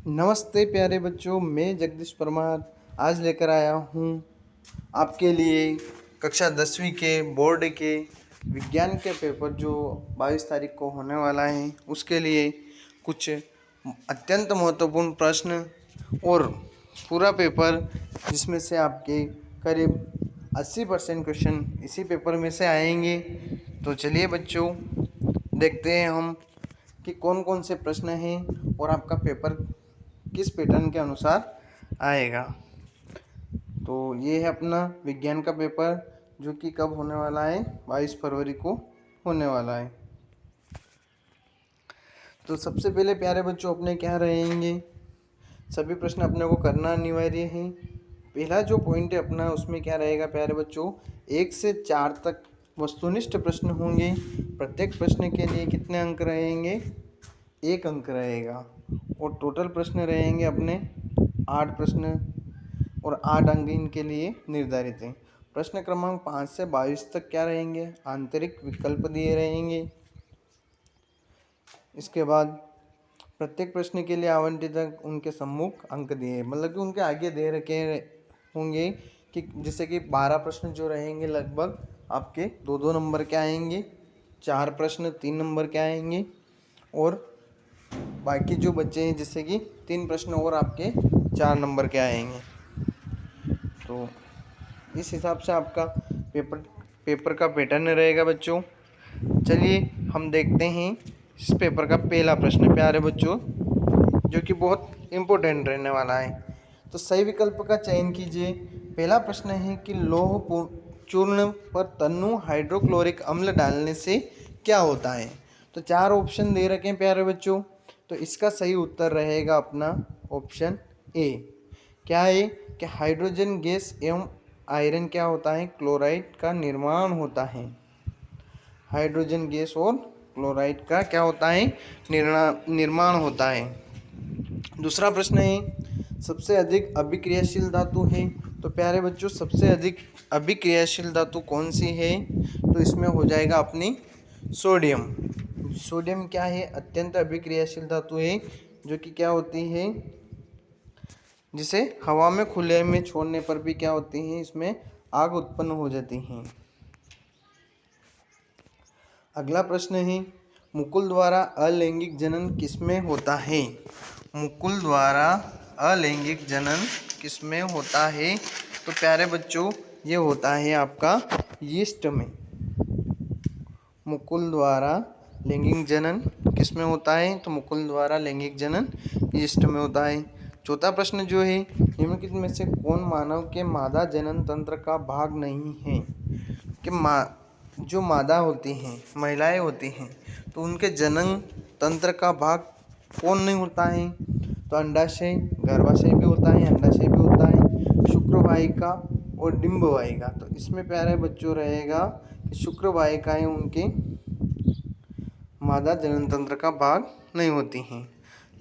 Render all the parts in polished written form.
नमस्ते प्यारे बच्चों, मैं जगदीश परमार आज लेकर आया हूँ आपके लिए कक्षा 10वीं के बोर्ड के विज्ञान के पेपर जो 22 तारीख को होने वाला है उसके लिए कुछ अत्यंत महत्वपूर्ण प्रश्न और पूरा पेपर जिसमें से आपके करीब 80% क्वेश्चन इसी पेपर में से आएंगे। तो चलिए बच्चों, देखते हैं हम कि कौन कौन से प्रश्न हैं और आपका पेपर किस पैटर्न के अनुसार आएगा। तो ये है अपना विज्ञान का पेपर जो कि कब होने वाला है, 22 फरवरी को होने वाला है। तो सबसे पहले प्यारे बच्चों अपने क्या रहेंगे, सभी प्रश्न अपने को करना अनिवार्य है। पहला जो पॉइंट है अपना उसमें क्या रहेगा प्यारे बच्चों, 1 से 4 तक वस्तुनिष्ठ प्रश्न होंगे। प्रत्येक प्रश्न के लिए कितने अंक रहेंगे, 1 अंक रहेगा। और टोटल प्रश्न रहेंगे अपने 8 प्रश्न और 8 अंक इनके लिए निर्धारित हैं। प्रश्न क्रमांक 5 से 22 तक क्या रहेंगे, आंतरिक विकल्प दिए रहेंगे। इसके बाद प्रत्येक प्रश्न के लिए आवंटित उनके सम्मुख अंक दिए, मतलब कि उनके आगे दे रखे होंगे कि जैसे कि 12 प्रश्न जो रहेंगे लगभग आपके 2-2 नंबर के आएंगे, 4 प्रश्न 3 नंबर के आएंगे और बाकी जो बच्चे हैं जैसे कि 3 प्रश्न और आपके 4 नंबर के आएंगे। तो इस हिसाब से आपका पेपर का पैटर्न रहेगा बच्चों। चलिए हम देखते हैं इस पेपर का पहला प्रश्न प्यारे बच्चों, जो कि बहुत इम्पोर्टेंट रहने वाला है। तो सही विकल्प का चयन कीजिए। पहला प्रश्न है कि लौह चूर्ण पर तन्नु हाइड्रोक्लोरिक अम्ल डालने से क्या होता है। तो 4 ऑप्शन दे रखे हैं प्यारे बच्चों। तो इसका सही उत्तर रहेगा अपना ऑप्शन ए। क्या है कि हाइड्रोजन गैस एवं आयरन क्या होता है, क्लोराइड का निर्माण होता है। हाइड्रोजन गैस और क्लोराइड का क्या होता है, निर्माण होता है। दूसरा प्रश्न है सबसे अधिक अभिक्रियाशील धातु है। तो प्यारे बच्चों सबसे अधिक अभिक्रियाशील धातु कौन सी है, तो इसमें हो जाएगा अपनी सोडियम। सोडियम क्या है, अत्यंत अभिक्रियाशील धातु है जो कि क्या होती है, जिसे हवा में खुले में छोड़ने पर भी क्या होती है, इसमें आग उत्पन्न हो जाती है। अगला प्रश्न है मुकुल द्वारा अलैंगिक जनन किसमें होता है। मुकुल द्वारा अलैंगिक जनन किसमें होता है। तो प्यारे बच्चों ये होता है आपका यीस्ट में। मुकुल द्वारा लैंगिक जनन किसमें होता है, तो मुकुल द्वारा लैंगिक जनन यीस्ट में होता है। चौथा प्रश्न जो है निम्नलिखित में से कौन मानव के मादा जनन तंत्र का भाग नहीं है। कि जो मादा होती हैं, महिलाएं होती हैं, तो उनके जनन तंत्र का भाग कौन नहीं होता है। तो अंडाशय, गर्भाशय भी होता है, अंडाशय भी होता है, शुक्रवाहिका और डिंबवाहिका। तो इसमें प्यारे बच्चों रहेगा कि शुक्रवाहिकाएं उनके मादा जनन तंत्र का भाग नहीं होती हैं।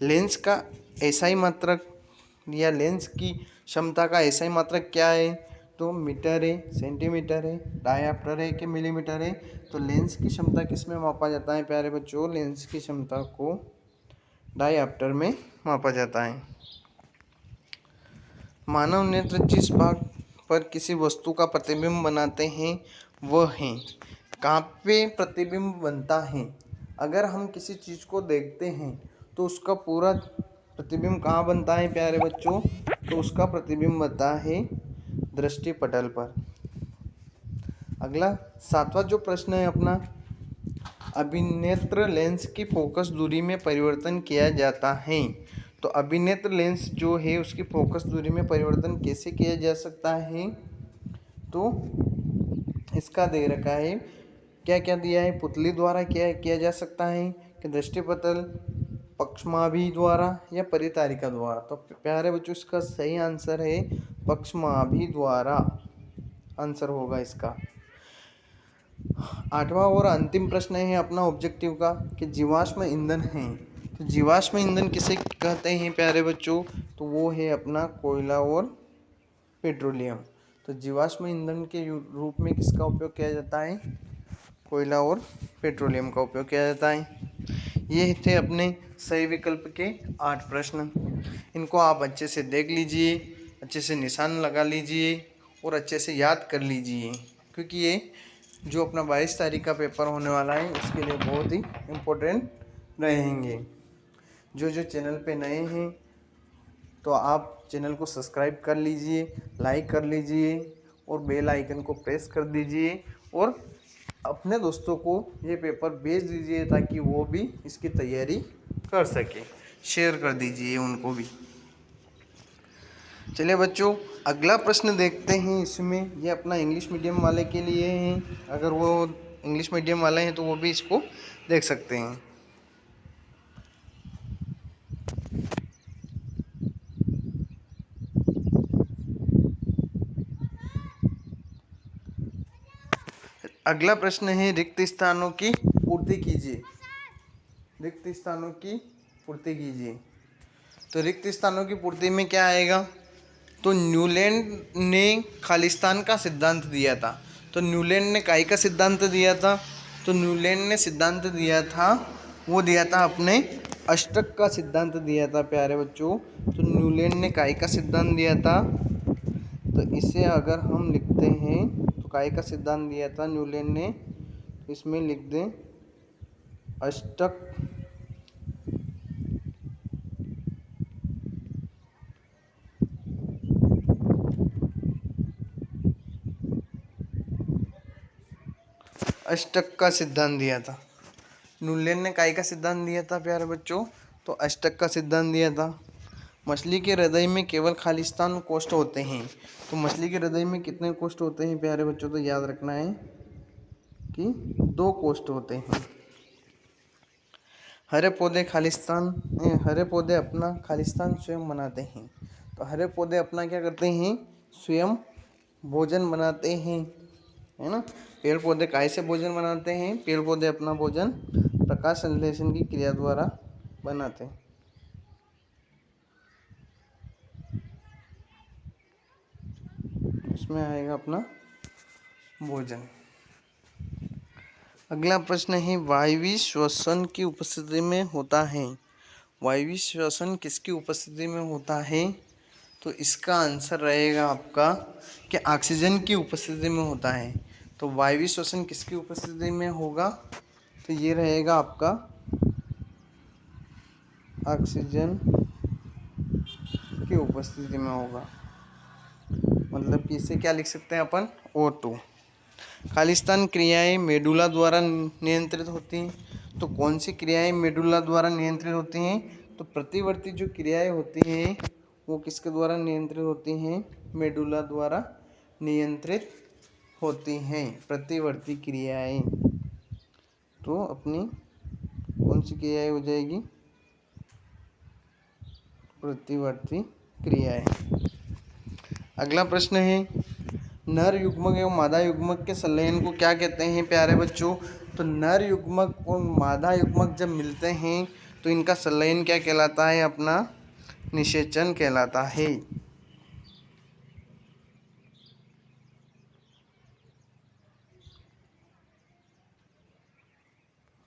लेंस का एसआई मात्रक या लेंस की क्षमता का एसआई मात्रक क्या है, तो मीटर है, सेंटीमीटर है, डायाप्टर है कि मिलीमीटर है। तो लेंस की क्षमता किस में मापा जाता है प्यारे बच्चों, लेंस की क्षमता को डायाप्टर में मापा जाता है। मानव नेत्र जिस भाग पर किसी वस्तु का प्रतिबिंब बनाते हैं वह है, कहाँ पे प्रतिबिंब बनता है। अगर हम किसी चीज़ को देखते हैं तो उसका पूरा प्रतिबिंब कहाँ बनता है प्यारे बच्चों, तो उसका प्रतिबिंब बनता है दृष्टि पटल पर। अगला 7वां जो प्रश्न है अपना, अभिनेत्र लेंस की फोकस दूरी में परिवर्तन किया जाता है। तो अभिनेत्र लेंस जो है उसकी फोकस दूरी में परिवर्तन कैसे किया जा सकता है, तो इसका दे रखा है, क्या क्या दिया है, पुतली द्वारा क्या किया जा सकता है, कि दृष्टिपटल, पक्षमाभि द्वारा या परितारिका द्वारा। तो प्यारे बच्चों इसका सही आंसर है पक्षमाभि द्वारा, आंसर होगा इसका। 8वां और अंतिम प्रश्न है अपना ऑब्जेक्टिव का, कि जीवाश्म ईंधन है। तो जीवाश्म ईंधन किसे कहते हैं प्यारे बच्चों, तो वो है अपना कोयला और पेट्रोलियम। तो जीवाश्म ईंधन के रूप में किसका उपयोग किया जाता है, कोयला और पेट्रोलियम का उपयोग किया जाता है। ये थे अपने सही विकल्प के 8 प्रश्न। इनको आप अच्छे से देख लीजिए, अच्छे से निशान लगा लीजिए और अच्छे से याद कर लीजिए, क्योंकि ये जो अपना 22 तारीख का पेपर होने वाला है उसके लिए बहुत ही इम्पोर्टेंट रहेंगे। जो चैनल पे नए हैं तो आप चैनल को सब्सक्राइब कर लीजिए, लाइक कर लीजिए और बेल आइकन को प्रेस कर दीजिए और अपने दोस्तों को ये पेपर भेज दीजिए ताकि वो भी इसकी तैयारी कर सके। शेयर कर दीजिए उनको भी। चलिए बच्चों, अगला प्रश्न देखते हैं। इसमें ये अपना इंग्लिश मीडियम वाले के लिए हैं। अगर वो इंग्लिश मीडियम वाले हैं तो वो भी इसको देख सकते हैं। अगला प्रश्न है, रिक्त स्थानों की पूर्ति कीजिए। रिक्त स्थानों की पूर्ति कीजिए। तो रिक्त स्थानों की पूर्ति में क्या आएगा? तो न्यूलैंड ने खालिस्तान का सिद्धांत दिया था। तो न्यूलैंड ने काई का सिद्धांत दिया था? तो न्यूलैंड ने सिद्धांत दिया था, वो दिया था अपने अष्टक का सिद्धांत दिया था प्यारे बच्चों। तो न्यूलैंड ने काई का सिद्धांत दिया था। तो इसे अगर हम लिखते हैं तो काई का सिद्धांत दिया था न्यूलैंड ने, इसमें लिख दें अष्टक अष्टक का सिद्धांत दिया था। न्यूलैंड ने काई का सिद्धांत दिया था प्यारे बच्चों? तो अष्टक का सिद्धांत दिया था। मछली के हृदय में केवल खालिस्तान कोष्ठ होते हैं। तो मछली के हृदय में कितने कोष्ठ होते हैं प्यारे बच्चों? तो याद रखना है कि 2 कोष्ठ होते हैं। हरे पौधे अपना खालिस्तान स्वयं बनाते हैं। तो हरे पौधे अपना क्या करते हैं? स्वयं भोजन बनाते हैं, है ना। पेड़ पौधे काय से भोजन बनाते हैं? पेड़ पौधे अपना भोजन प्रकाश संश्लेषण की क्रिया द्वारा बनाते हैं। इसमें आएगा अपना भोजन। अगला प्रश्न है, वायवीय श्वसन की उपस्थिति में होता है। वायवीय श्वसन किसकी उपस्थिति में होता है? तो इसका आंसर रहेगा आपका कि ऑक्सीजन की उपस्थिति में होता है। तो वायवीय श्वसन किसकी उपस्थिति में होगा? तो ये रहेगा आपका ऑक्सीजन की उपस्थिति में होगा। मतलब कि इसे क्या लिख सकते हैं अपन? O2। खालिस्तान क्रियाएं मेडुला द्वारा नियंत्रित होती हैं। तो कौन सी क्रियाएं मेडुला द्वारा नियंत्रित होती हैं? तो प्रतिवर्ती जो क्रियाएं होती हैं वो किसके द्वारा नियंत्रित होती हैं? मेडुला द्वारा नियंत्रित होती हैं प्रतिवर्ती क्रियाएं। तो अपनी कौन सी क्रियाएं हो जाएगी? प्रतिवर्ती क्रियाएं। अगला प्रश्न है, नर युग्मक एवं मादा युग्मक के संलयन को क्या कहते हैं प्यारे बच्चों? तो नर युग्मक और मादा युग्मक जब मिलते हैं तो इनका संलयन क्या कहलाता है? अपना निषेचन कहलाता है।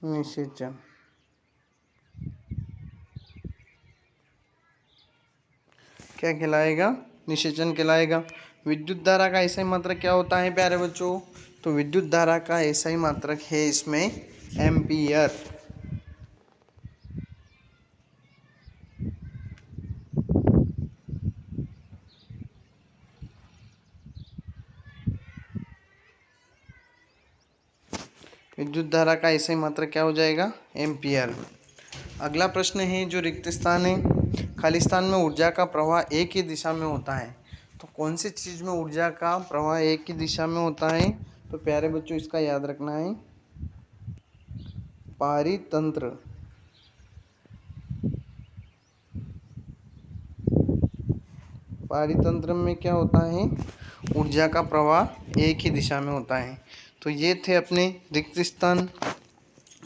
निषेचन। क्या कहलाएगा? निषेचन कहलाएगा। विद्युत धारा का ऐसा ही मात्रक क्या होता है प्यारे बच्चों? तो विद्युत धारा का ऐसा ही मात्रक है इसमें एम्पियर। विद्युत धारा का ऐसा ही मात्रक क्या हो जाएगा? एम्पियर। अगला प्रश्न है, जो रिक्त स्थान है, खालिस्तान में ऊर्जा का प्रवाह एक ही दिशा में होता है। तो कौन सी चीज़ में ऊर्जा का प्रवाह एक ही दिशा में होता है? तो प्यारे बच्चों इसका याद रखना है पारितंत्र। पारितंत्र में क्या होता है? ऊर्जा का प्रवाह एक ही दिशा में होता है। तो ये थे अपने रिक्त स्थान।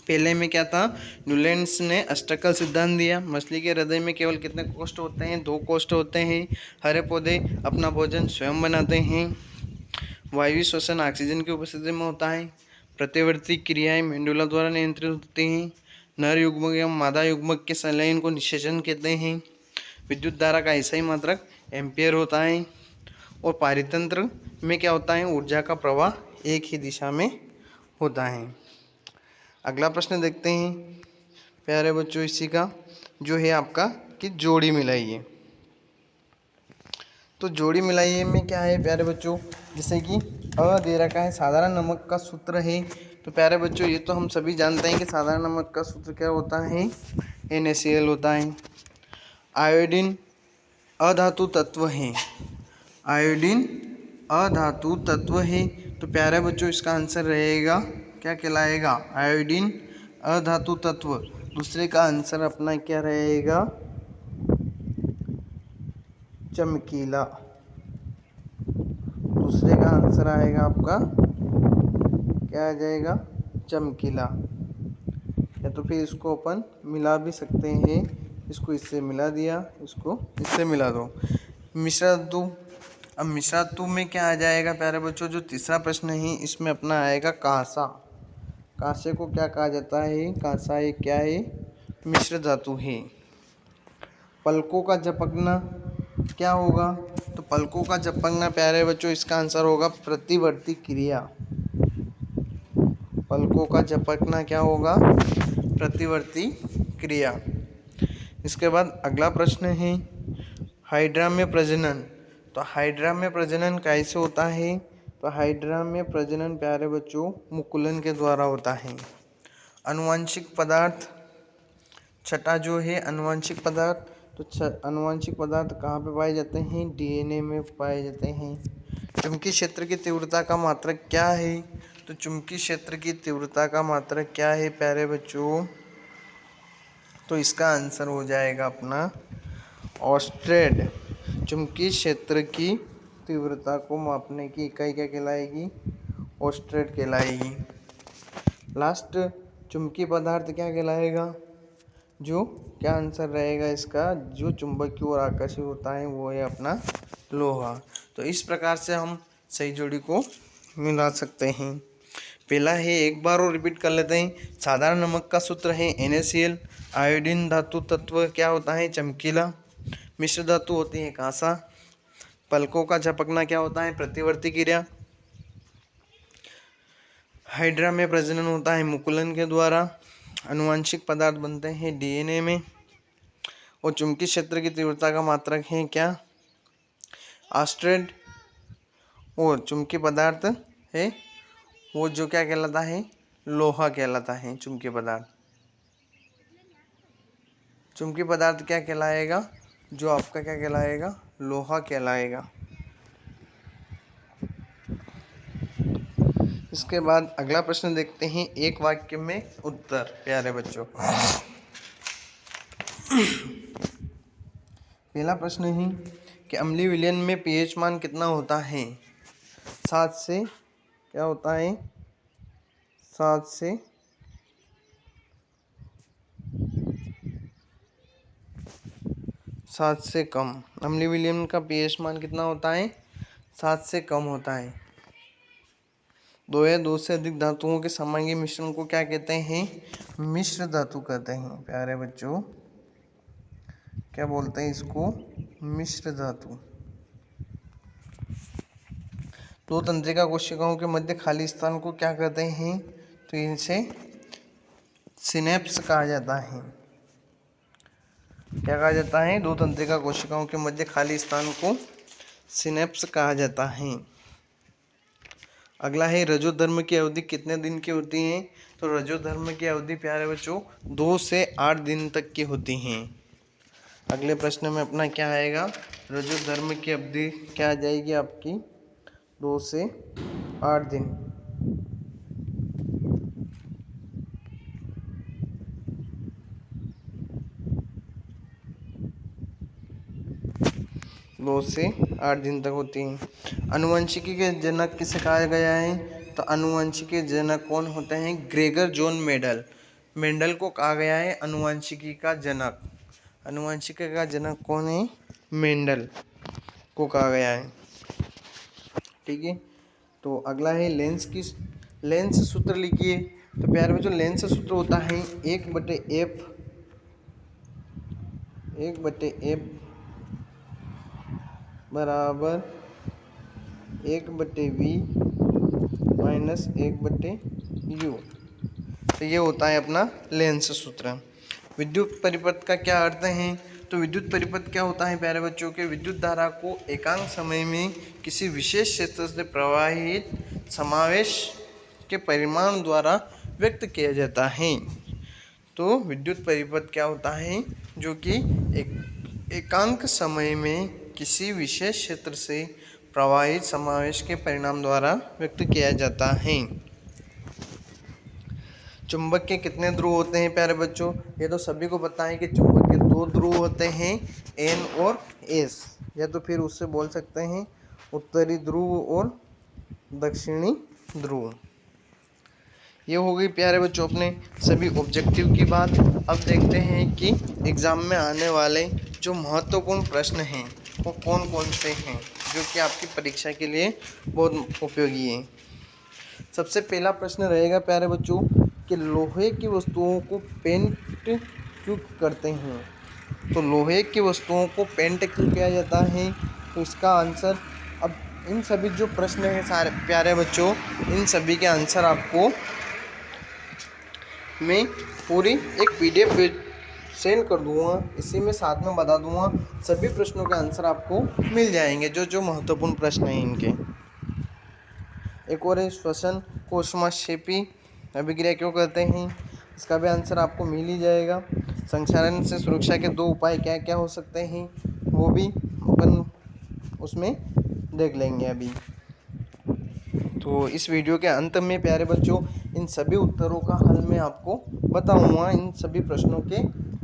पहले में क्या था? न्यूलैंड्स ने अष्टक का सिद्धांत दिया। मछली के हृदय में केवल कितने कोष्ठ होते हैं? 2 कोष्ठ होते हैं। हरे पौधे अपना भोजन स्वयं बनाते हैं। वायवीय श्वसन ऑक्सीजन की उपस्थिति में होता है। प्रतिवर्ती क्रियाएं मेडुला द्वारा नियंत्रित होती हैं। नर युग्मक एवं मादा युग्मक के संलयन को निषेचन कहते हैं। विद्युत धारा का ऐसा ही मात्रक एम्पियर होता है। और पारितंत्र में क्या होता है, ऊर्जा का प्रवाह एक ही दिशा में होता है। अगला प्रश्न देखते हैं प्यारे बच्चों इसी का, जो है आपका कि जोड़ी मिलाइए। तो जोड़ी मिलाइए में क्या है प्यारे बच्चों, जैसे कि अ दे रखा है, साधारण नमक का सूत्र है। तो प्यारे बच्चों ये तो हम सभी जानते हैं कि साधारण नमक का सूत्र क्या होता है, NaCl होता है। आयोडीन अधातु तत्व है, आयोडीन अधातु तत्व है। तो प्यारे बच्चों इसका आंसर रहेगा क्या कहलाएगा, आयोडीन अधातु तत्व। दूसरे का आंसर अपना क्या रहेगा, चमकीला। दूसरे का आंसर आएगा आपका क्या आ जाएगा, चमकीला। या तो फिर इसको अपन मिला भी सकते हैं, इसको इससे मिला दिया, इसको इससे मिला दो। मिश्र धातु, अब मिश्र धातु में क्या आ जाएगा प्यारे बच्चों, जो तीसरा प्रश्न है इसमें अपना आएगा कांसा। कांसे को क्या कहा जाता है, कांसा एक क्या है, मिश्र धातु है। पलकों का झपकना क्या होगा, तो पलकों का झपकना प्यारे बच्चों इसका आंसर होगा प्रतिवर्ती क्रिया। पलकों का झपकना क्या होगा, प्रतिवर्ती क्रिया। इसके बाद अगला प्रश्न है हाइड्रा में प्रजनन। तो हाइड्रा में प्रजनन कैसे होता है, तो हाइड्रा में प्रजनन प्यारे बच्चों मुकुलन के द्वारा होता है। आनुवंशिक पदार्थ, छठा जो है आनुवंशिक पदार्थ। तो आनुवंशिक पदार्थ कहाँ पे पाए जाते हैं, DNA में पाए जाते हैं। चुंबकीय क्षेत्र की तीव्रता का मात्रक क्या है, तो चुंबकीय क्षेत्र की तीव्रता का मात्रक क्या है प्यारे बच्चों, तो इसका आंसर हो जाएगा अपना ऑस्ट्रेड। चुंबकीय क्षेत्र की तीव्रता को मापने की इकाई क्या कहलाएगी, ऑस्ट्रेड कहलाएगी। लास्ट चुंबकीय पदार्थ क्या कहलाएगा, जो क्या आंसर रहेगा इसका, जो चुंबक की ओर आकर्षित होता है वो है अपना लोहा। तो इस प्रकार से हम सही जोड़ी को मिला सकते हैं। पहला है एक बार और रिपीट कर लेते हैं। साधारण नमक का सूत्र है NaCl। आयोडीन धातु तत्व क्या होता है, चमकीला। मिश्र धातु होती है कांसा। पलकों का झपकना क्या होता है, प्रतिवर्ती क्रिया। हाइड्रा में प्रजनन होता है मुकुलन के द्वारा। आनुवंशिक पदार्थ बनते हैं DNA में। और चुंबकीय क्षेत्र की तीव्रता का मात्रक है क्या, ऑस्ट्रेड। और चुंबकीय पदार्थ है वो जो क्या कहलाता है, लोहा कहलाता है। चुंबकीय पदार्थ, चुंबकीय पदार्थ क्या कहलाएगा, जो आपका क्या कहलाएगा, लोहा कहलाएगा। इसके बाद अगला प्रश्न देखते हैं, एक वाक्य में उत्तर प्यारे बच्चों। पहला प्रश्न है कि अम्लीय विलयन में pH मान कितना होता है, 7 से क्या होता है, 7 से कम। अम्लीय विलयन का pH मान कितना होता है, 7 से कम होता है। दो या दो से अधिक धातुओं के समांगी मिश्रण को क्या कहते हैं, मिश्र धातु कहते हैं प्यारे बच्चों। क्या बोलते हैं इसको, मिश्र धातु। दो तंत्रिका कोशिकाओं के मध्य खाली स्थान को क्या कहते हैं, तो इनसे सिनेप्स कहा जाता है। क्या कहा जाता है, दो तंत्रिका कोशिकाओं के मध्य खाली स्थान को सिनेप्स कहा जाता है। अगला है रजोधर्म की अवधि कितने दिन की होती है, तो रजोधर्म की अवधि प्यारे बच्चों 2 से 8 दिन तक की होती हैं। अगले प्रश्न में अपना क्या आएगा, रजोधर्म की अवधि क्या आ जाएगी आपकी, 2 से 8 दिन। दो से 8 दिन तक होती हैं। आनुवंशिकी के जनक किसे कहा गया है, तो आनुवंशिकी के जनक कौन होते हैं, ग्रेगर जॉन मेंडल। मेंडल को कहा गया है आनुवंशिकी का जनक। आनुवंशिकी का जनक कौन है, मेंडल को कहा गया है। ठीक है, तो अगला है लेंस सूत्र लिखिए। तो प्यारे बच्चों लेंस का सूत्र होता है 1/f बराबर 1/v माइनस 1/u। तो ये होता है अपना लेंस सूत्र। विद्युत परिपथ का क्या अर्थ है? तो विद्युत परिपथ क्या होता है प्यारे बच्चों के? विद्युत धारा को एकांक समय में किसी विशेष क्षेत्र से प्रवाहित समावेश के परिमाण द्वारा व्यक्त किया जाता है। तो विद्युत परिपथ क्या होता है? जो कि एकांक समय में किसी विशेष क्षेत्र से प्रवाहित समावेश के परिणाम द्वारा व्यक्त किया जाता है। चुंबक के कितने ध्रुव होते हैं प्यारे बच्चों? ये तो सभी को पता है कि चुंबक के 2 ध्रुव होते हैं, N और S, या तो फिर उससे बोल सकते हैं उत्तरी ध्रुव और दक्षिणी ध्रुव। ये हो गई प्यारे बच्चों अपने सभी ऑब्जेक्टिव की बात। अब देखते हैं कि एग्ज़ाम में आने वाले जो महत्वपूर्ण प्रश्न हैं वो कौन कौन से हैं जो कि आपकी परीक्षा के लिए बहुत उपयोगी हैं। सबसे पहला प्रश्न रहेगा प्यारे बच्चों कि लोहे की वस्तुओं को पेंट क्यों करते हैं? तो लोहे की वस्तुओं को पेंट क्यों किया जाता है? तो इसका आंसर, अब इन सभी जो प्रश्न हैं सारे प्यारे बच्चों, इन सभी के आंसर आपको मैं पूरी एक PDF सेंड कर दूंगा, इसी में साथ में बता दूंगा। सभी प्रश्नों के आंसर आपको मिल जाएंगे, जो जो महत्वपूर्ण प्रश्न हैं इनके। एक और है श्वसन को ऊष्माक्षेपी अभिक्रिया क्यों कहते हैं? इसका भी आंसर आपको मिल ही जाएगा। संक्षारण से सुरक्षा के 2 उपाय क्या क्या हो सकते हैं, वो भी अपन उसमें देख लेंगे अभी। तो इस वीडियो के अंत में प्यारे बच्चों इन सभी उत्तरों का हल मैं आपको बताऊंगा, इन सभी प्रश्नों के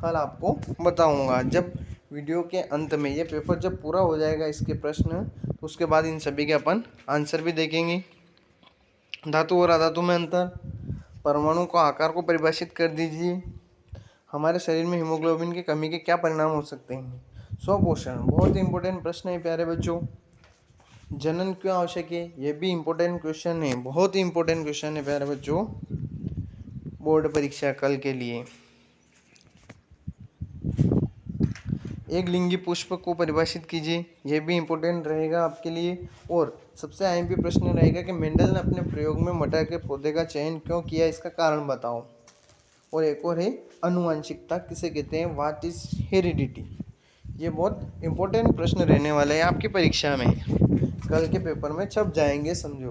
हल आपको बताऊंगा जब वीडियो के अंत में। ये पेपर जब पूरा हो जाएगा इसके प्रश्न, तो उसके बाद इन सभी के अपन आंसर भी देखेंगे। धातु और अधातु में अंतर, परमाणु को आकार को परिभाषित कर दीजिए। हमारे शरीर में हीमोग्लोबिन की कमी के क्या परिणाम हो सकते हैं? स्वपोषण बहुत इंपॉर्टेंट प्रश्न है प्यारे बच्चों। जनन क्यों आवश्यक है? ये भी इम्पोर्टेंट क्वेश्चन है, बहुत ही इंपॉर्टेंट क्वेश्चन है प्यारे बच्चों बोर्ड परीक्षा कल के लिए। एक लिंगी पुष्प को परिभाषित कीजिए, यह भी इम्पोर्टेंट रहेगा आपके लिए। और सबसे IMP प्रश्न रहेगा कि मेंडल ने अपने प्रयोग में मटर के पौधे का चयन क्यों किया, इसका कारण बताओ। और एक और है आनुवंशिकता किसे कहते हैं, व्हाट इज हेरिडिटी। ये बहुत इंपॉर्टेंट प्रश्न रहने वाले हैं आपकी परीक्षा में, कल के पेपर में छप जाएंगे समझो।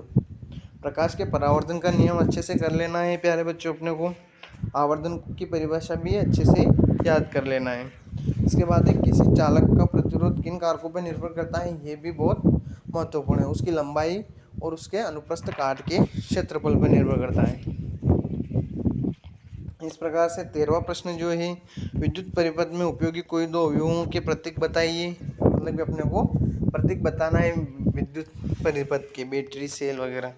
प्रकाश के परावर्तन का नियम अच्छे से कर लेना है प्यारे बच्चों अपने को। आवर्धन की परिभाषा भी अच्छे से याद कर लेना है। इसके बाद एक किसी चालक का प्रतिरोध किन कारकों पर निर्भर करता है, ये भी बहुत महत्वपूर्ण है। उसकी लंबाई और उसके अनुप्रस्थ काट के क्षेत्रफल पर निर्भर करता है। इस प्रकार से 13वां प्रश्न जो है, विद्युत परिपथ में उपयोगी कोई 2 अवयवों के प्रतीक बताइए। मतलब कि अपने को प्रतीक बताना है विद्युत परिपथ के, बैटरी, सेल वगैरह।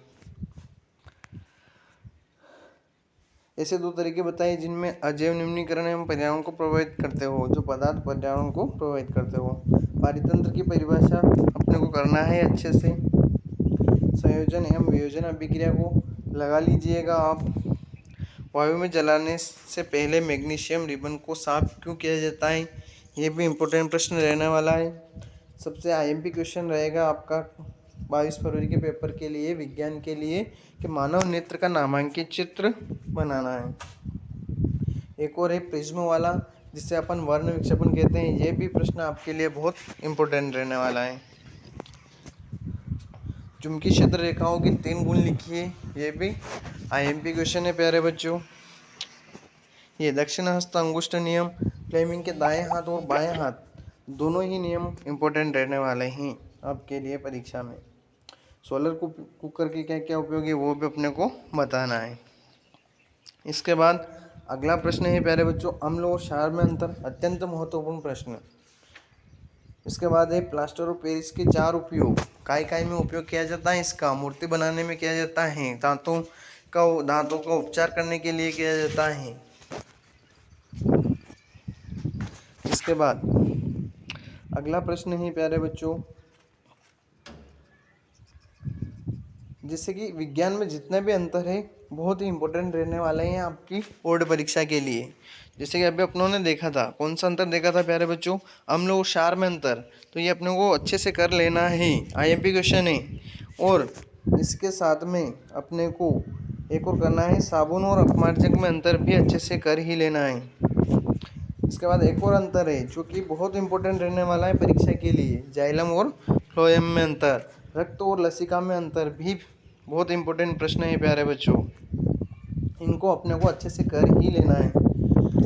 ऐसे 2 तरीके बताइए जिनमें अजैव निम्नीकरण एवं पर्यावरण को प्रभावित करते हो, जो पदार्थ पर्यावरण को प्रभावित करते हो। पारितंत्र की परिभाषा अपने को करना है अच्छे से। संयोजन एवं वियोजन अभिक्रिया को लगा लीजिएगा आप। वायु में जलाने से पहले मैग्नीशियम रिबन को साफ क्यों किया जाता है, ये भी इम्पोर्टेंट प्रश्न रहने वाला है। सबसे IMP क्वेश्चन रहेगा आपका 22 फरवरी के पेपर के लिए, विज्ञान के लिए, कि मानव नेत्र का नामांकित चित्र बनाना है। एक और है प्रिज्म वाला, जिसे अपन वर्ण विक्षेपण कहते हैं। ये भी प्रश्न आपके लिए बहुत इम्पोर्टेंट रहने वाला है। चुंबकीय क्षेत्र रेखाओं के 3 गुण लिखिए, ये भी IMP क्वेश्चन है प्यारे बच्चों। ये दक्षिण हस्त अंगुष्ठ नियम, फ्लेमिंग के दाएं हाथ और बाएं हाथ दोनों ही नियम इम्पोर्टेंट रहने वाले हैं आपके लिए परीक्षा में। सोलर कुकर के क्या क्या उपयोग है वो भी अपने को बताना है। इसके बाद अगला प्रश्न है प्यारे बच्चों, अम्ल और क्षार में अंतर, अत्यंत महत्वपूर्ण प्रश्न। इसके बाद है प्लास्टर ऑफ पेरिस के 4 उपयोग, काय में उपयोग किया जाता है इसका, मूर्ति बनाने में किया जाता है, दांतों का उपचार करने के लिए किया जाता है। इसके बाद अगला प्रश्न है प्यारे बच्चों, जैसे कि विज्ञान में जितने भी अंतर है बहुत ही इंपॉर्टेंट रहने वाले हैं आपकी बोर्ड परीक्षा के लिए। जैसे कि अभी अपनों ने देखा था, कौन सा अंतर देखा था प्यारे बच्चों, अम्ल और क्षार में अंतर। तो ये अपने को अच्छे से कर लेना है, आईएमपी क्वेश्चन है। और इसके साथ में अपने को एक और करना है, साबुन और अपमार्जक में अंतर भी अच्छे से कर ही लेना है। इसके बाद एक और अंतर है जो कि बहुत इंपॉर्टेंट रहने वाला है परीक्षा के लिए, जाइलम और फ्लोएम में अंतर, रक्त और लसिका में अंतर भी बहुत इंपॉर्टेंट प्रश्न है प्यारे बच्चों। इनको अपने को अच्छे से कर ही लेना है।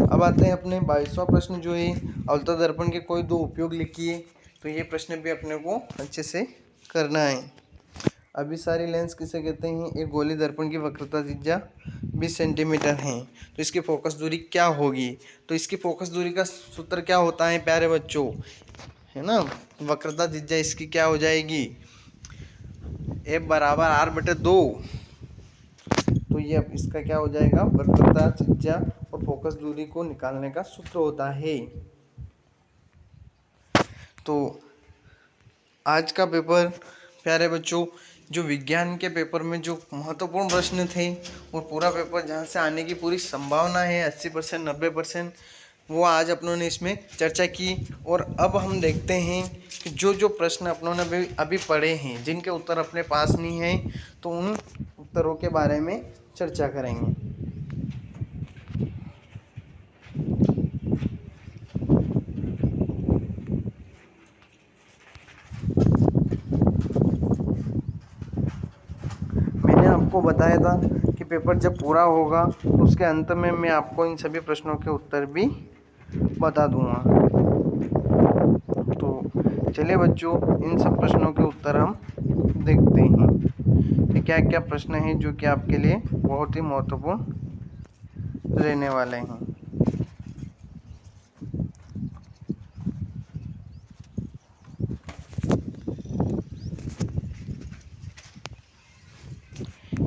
अब आते हैं अपने 22वां प्रश्न जो है, अवतल दर्पण के कोई दो उपयोग लिखिए। तो ये प्रश्न भी अपने को अच्छे से करना है। अभिसारी लेंस किसे कहते हैं? एक गोली दर्पण की वक्रता त्रिज्या 20 सेंटीमीटर है। तो इसकी फोकस दूरी क्या होगी? तो इसकी फोकस दूरी का सूत्र क्या होता है प्यारे बच्चों, है ना? वक्रता त्रिज्या इसकी क्या हो जाएगी? F बराबर R/2। तो ये अब इसका क्या हो जाएगा? वक्रता त्रिज्या और फोकस दूरी को निकालने का सूत्र होता है। तो आज का पेपर प्यारे बच्चों, जो विज्ञान के पेपर में जो महत्वपूर्ण प्रश्न थे और पूरा पेपर जहाँ से आने की पूरी संभावना है 80% 90%, वो आज अपनों ने इसमें चर्चा की। और अब हम देखते हैं कि जो जो प्रश्न अपनों ने अभी पढ़े हैं, जिनके उत्तर अपने पास नहीं हैं, तो उन उत्तरों के बारे में चर्चा करेंगे। मैंने आपको बताया था कि पेपर जब पूरा होगा तो उसके अंत में मैं आपको इन सभी प्रश्नों के उत्तर भी बता दूंगा। तो चलिए बच्चों, इन सब प्रश्नों के उत्तर हम देखते हैं कि क्या क्या प्रश्न हैं जो कि आपके लिए बहुत ही महत्वपूर्ण रहने वाले हैं।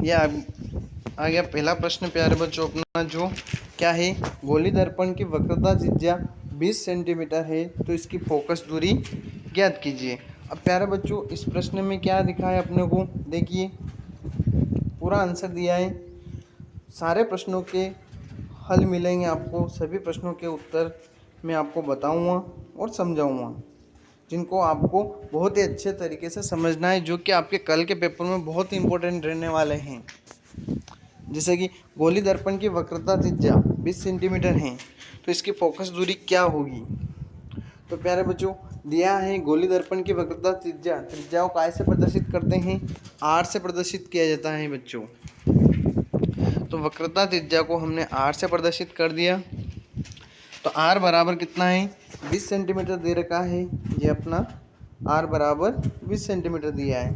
यह आ गया पहला प्रश्न प्यारे बच्चों अपना, जो क्या है? गोली दर्पण की वक्रता त्रिज्या 20 सेंटीमीटर है, तो इसकी फोकस दूरी ज्ञात कीजिए। अब प्यारे बच्चों, इस प्रश्न में क्या दिखा है अपने को, देखिए पूरा आंसर दिया है। सारे प्रश्नों के हल मिलेंगे आपको, सभी प्रश्नों के उत्तर मैं आपको बताऊंगा और समझाऊंगा, जिनको आपको बहुत ही अच्छे तरीके से समझना है, जो कि आपके कल के पेपर में बहुत ही इंपॉर्टेंट रहने वाले हैं। जैसे कि गोली दर्पण की वक्रता त्रिज्या 20 सेंटीमीटर है, तो इसकी फोकस दूरी क्या होगी? तो प्यारे बच्चों, दिया है गोली दर्पण की वक्रता त्रिज्या को कैसे प्रदर्शित करते हैं? R से प्रदर्शित किया जाता है बच्चों। तो वक्रता त्रिज्या को हमने R से प्रदर्शित कर दिया। तो R बराबर कितना है? 20 सेंटीमीटर दे रखा है, ये अपना R बराबर 20 सेंटीमीटर दिया है।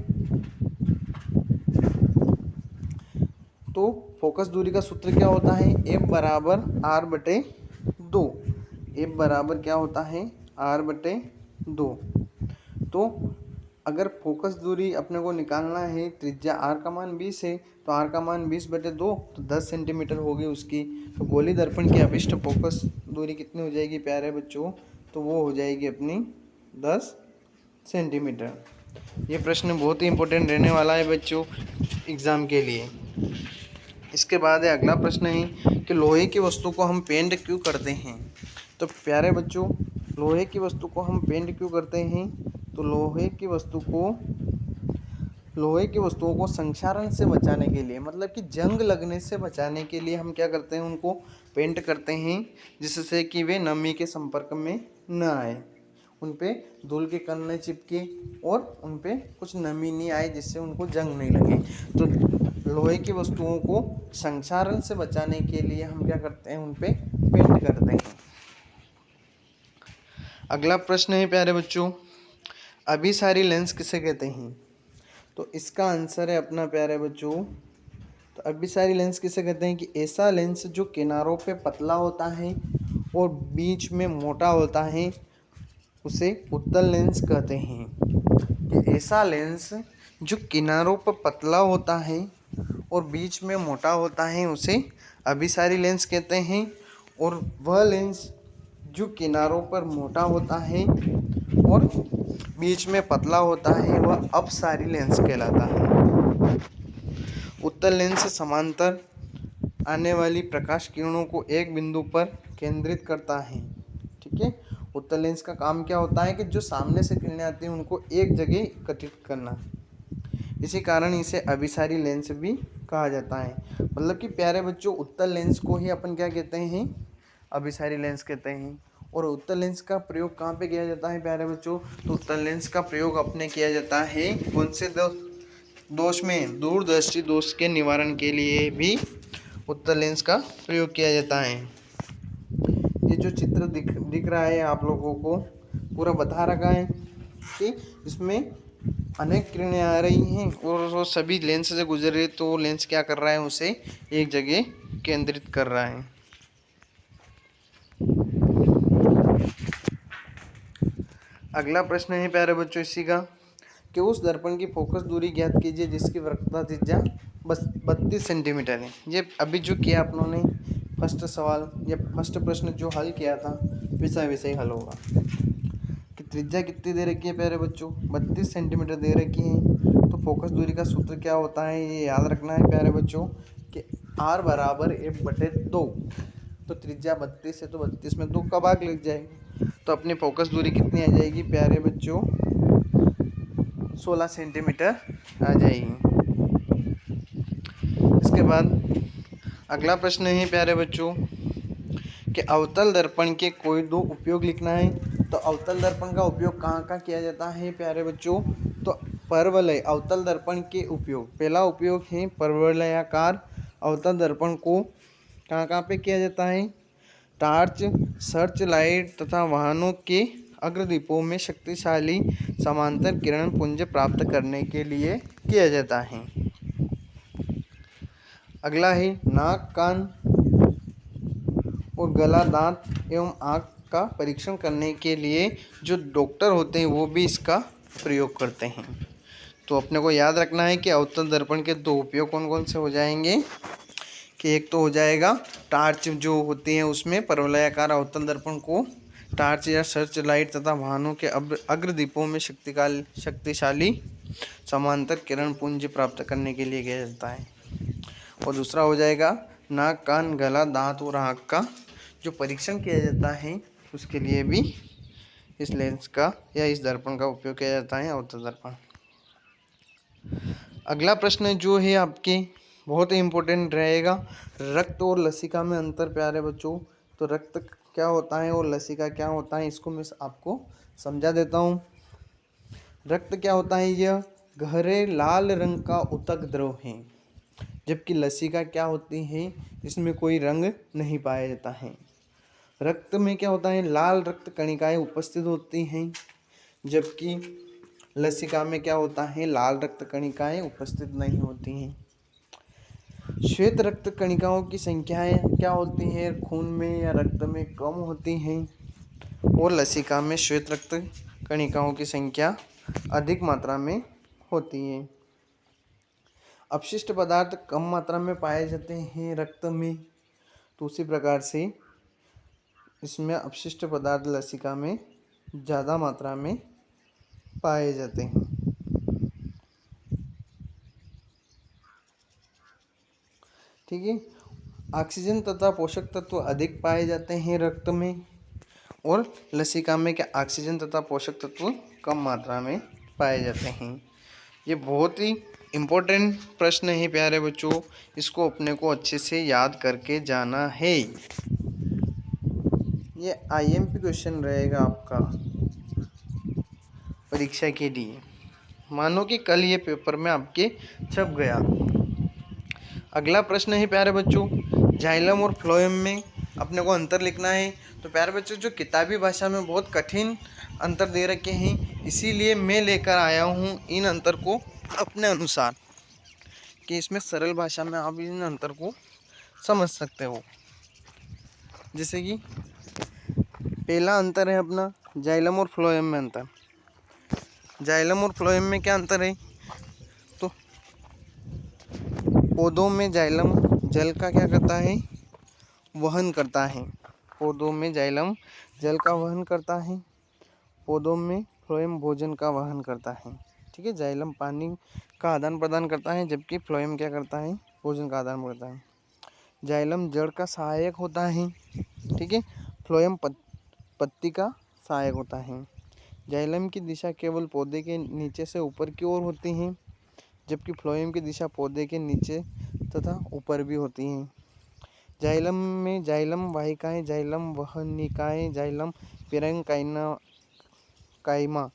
तो फोकस दूरी का सूत्र क्या होता है? F बराबर R/2। F बराबर क्या होता है? R/2। तो अगर फोकस दूरी अपने को निकालना है, त्रिज्या R का मान 20 है, तो R का मान 20/2 तो 10 सेंटीमीटर होगी उसकी। तो गोली दर्पण की अभिष्ट फोकस दूरी कितनी हो जाएगी प्यारे बच्चों? तो वो हो जाएगी अपनी 10 सेंटीमीटर। ये प्रश्न बहुत ही इंपॉर्टेंट रहने वाला है बच्चों एग्ज़ाम के लिए। इसके बाद है अगला प्रश्न है कि लोहे की वस्तु को हम पेंट क्यों करते हैं? तो प्यारे बच्चों, लोहे की वस्तु को हम पेंट क्यों करते हैं? तो लोहे की वस्तुओं को संक्षारण से बचाने के लिए, मतलब कि जंग लगने से बचाने के लिए हम क्या करते हैं? उनको पेंट करते हैं, जिससे कि वे नमी के संपर्क में न आए, उन पे धूल के कण न चिपके और उन पे कुछ नमी नहीं आए, जिससे उनको जंग नहीं लगे। तो लोहे की वस्तुओं को संक्षारण से बचाने के लिए हम क्या करते हैं? उन पे पेंट करते हैं। अगला प्रश्न है प्यारे बच्चों, अभिसारी लेंस किसे कहते हैं? तो इसका आंसर है अपना प्यारे बच्चों, तो अभिसारी लेंस किसे कहते हैं कि ऐसा लेंस जो किनारों पे पतला होता है और बीच में मोटा होता है, उसे उत्तल लेंस कहते हैं। कि ऐसा लेंस जो किनारों पर पतला होता है और बीच में मोटा होता है, उसे अभिसारी लेंस कहते हैं। और वह लेंस जो किनारों पर मोटा होता है और बीच में पतला होता है, वह अपसारी लेंस कहलाता है। उत्तल लेंस से समांतर आने वाली प्रकाश किरणों को एक बिंदु पर केंद्रित करता है। ठीक है, उत्तल लेंस का काम क्या होता है कि जो सामने से किरणें आती हैं उनको एक जगह एकत्रित करना। इसी कारण इसे अभिसारी लेंस भी कहा जाता है। मतलब कि प्यारे बच्चों, उत्तल लेंस को ही अपन क्या कहते हैं, अभिसारी लेंस कहते हैं। और उत्तल लेंस का प्रयोग कहाँ पे किया जाता है प्यारे बच्चों? तो उत्तल लेंस का प्रयोग अपने किया जाता है कौन से दोष में? दूरदृष्टि दोष के निवारण के लिए भी उत्तल लेंस का प्रयोग किया जाता है। ये जो चित्र दिख रहा है आप लोगों को, पूरा बता रखा है कि इसमें अनेक किरणें आ रही हैं और वो सभी लेंस से गुजर रही है, तो लेंस क्या कर रहा है, उसे एक जगह केंद्रित कर रहा है। अगला प्रश्न है प्यारे बच्चों इसी का कि उस दर्पण की फोकस दूरी ज्ञात कीजिए जिसकी वक्रता त्रिज्या बस 32 सेंटीमीटर है। ये अभी जो किया आप लोगों ने फर्स्ट सवाल या फर्स्ट प्रश्न जो हल किया था वैसा वैसे ही हल होगा। कि त्रिज्या कितनी दे रखी है प्यारे बच्चों? 32 सेंटीमीटर दे रखी है। तो फोकस दूरी का सूत्र क्या होता है ये याद रखना है प्यारे बच्चों कि R बराबर F/2। तो त्रिज्या 32 है तो 32 में 2 का भाग लग जाएगा। तो अपनी फोकस दूरी कितनी आ जाएगी प्यारे बच्चों? 16 सेंटीमीटर आ जाएगी। इसके बाद अगला प्रश्न है प्यारे बच्चों कि अवतल दर्पण के कोई दो उपयोग लिखना है। तो अवतल दर्पण का उपयोग कहाँ कहाँ किया जाता है प्यारे बच्चों? तो परवलय अवतल दर्पण के उपयोग, पहला उपयोग है परवलयाकार अवतल दर्पण को कहाँ कहाँ पे किया जाता है? टार्च, सर्च लाइट तथा वाहनों के अग्रदीपों में शक्तिशाली समांतर किरण पुंज प्राप्त करने के लिए किया जाता है। अगला है नाक, कान और गला, दांत एवं आँख का परीक्षण करने के लिए जो डॉक्टर होते हैं वो भी इसका प्रयोग करते हैं। तो अपने को याद रखना है कि अवतल दर्पण के दो उपयोग कौन कौन से हो जाएंगे कि एक तो हो जाएगा टार्च जो होती है उसमें परवलयाकार अवतल दर्पण को टार्च या सर्च लाइट तथा वाहनों के अग्रदीपों में शक्तिशाली समांतर किरण पुंज प्राप्त करने के लिए किया जाता है। और दूसरा हो जाएगा नाक, कान, गला, दांत और आँख का जो परीक्षण किया जाता है उसके लिए भी इस लेंस का या इस दर्पण का उपयोग किया जाता है, अवतल दर्पण। अगला प्रश्न जो है आपके बहुत ही इम्पोर्टेंट रहेगा, रक्त और लसिका में अंतर प्यारे बच्चों। तो रक्त क्या होता है और लसिका क्या होता है इसको मैं आपको समझा देता हूँ। रक्त क्या होता है? यह गहरे लाल रंग का ऊतक द्रव है, जबकि लसिका क्या होती है? इसमें कोई रंग नहीं पाया जाता है। रक्त में क्या होता है? लाल रक्त कणिकाएं उपस्थित होती हैं, जबकि लसिका में क्या होता है? लाल रक्त कणिकाएं उपस्थित नहीं होती हैं। श्वेत रक्त कणिकाओं की संख्याएं क्या होती है? खून में या रक्त में कम होती हैं और लसिका में श्वेत रक्त कणिकाओं की संख्या अधिक मात्रा में होती है। अपशिष्ट पदार्थ कम मात्रा में पाए जाते हैं रक्त में, तो उसी प्रकार से इसमें अपशिष्ट पदार्थ लसिका में ज़्यादा मात्रा में पाए जाते हैं। ठीक है, ऑक्सीजन तथा पोषक तत्व अधिक पाए जाते हैं रक्त में और लसिका में क्या ऑक्सीजन तथा पोषक तत्व कम मात्रा में पाए जाते हैं। ये बहुत ही इम्पोर्टेंट प्रश्न है प्यारे बच्चों, इसको अपने को अच्छे से याद करके जाना है। ये IMP क्वेश्चन रहेगा आपका परीक्षा के लिए। मानो कि कल ये पेपर में आपके छप गया। अगला प्रश्न है प्यारे बच्चों, जाइलम और फ्लोएम में अपने को अंतर लिखना है। तो प्यारे बच्चों जो किताबी भाषा में बहुत कठिन अंतर दे रखे हैं, इसीलिए मैं लेकर आया हूँ इन अंतर को अपने अनुसार कि इसमें सरल भाषा में आप इन अंतर को समझ सकते हो। जैसे कि पहला अंतर है अपना जाइलम और फ्लोएम में अंतर। जाइलम और फ्लोएम में क्या अंतर है? तो पौधों में जाइलम जल का क्या करता है? वहन करता है। पौधों में जाइलम जल का वहन करता है, पौधों में फ्लोएम भोजन का वहन करता है। ठीक है। जाइलम पानी का आदान प्रदान करता है, जबकि फ्लोएम क्या करता है, भोजन का आदान करता है। जाइलम जड़ का सहायक होता है, ठीक है। फ्लोएम पत्ती का सहायक होता है। जाइलम की दिशा केवल पौधे के नीचे से ऊपर की ओर होती है, जबकि फ्लोएम की दिशा पौधे के नीचे तथा ऊपर भी होती है। जाइलम में जाइलम वाहिकाएं, जाइलम वहनिकाएं, जाइलम पैरेन्काइमा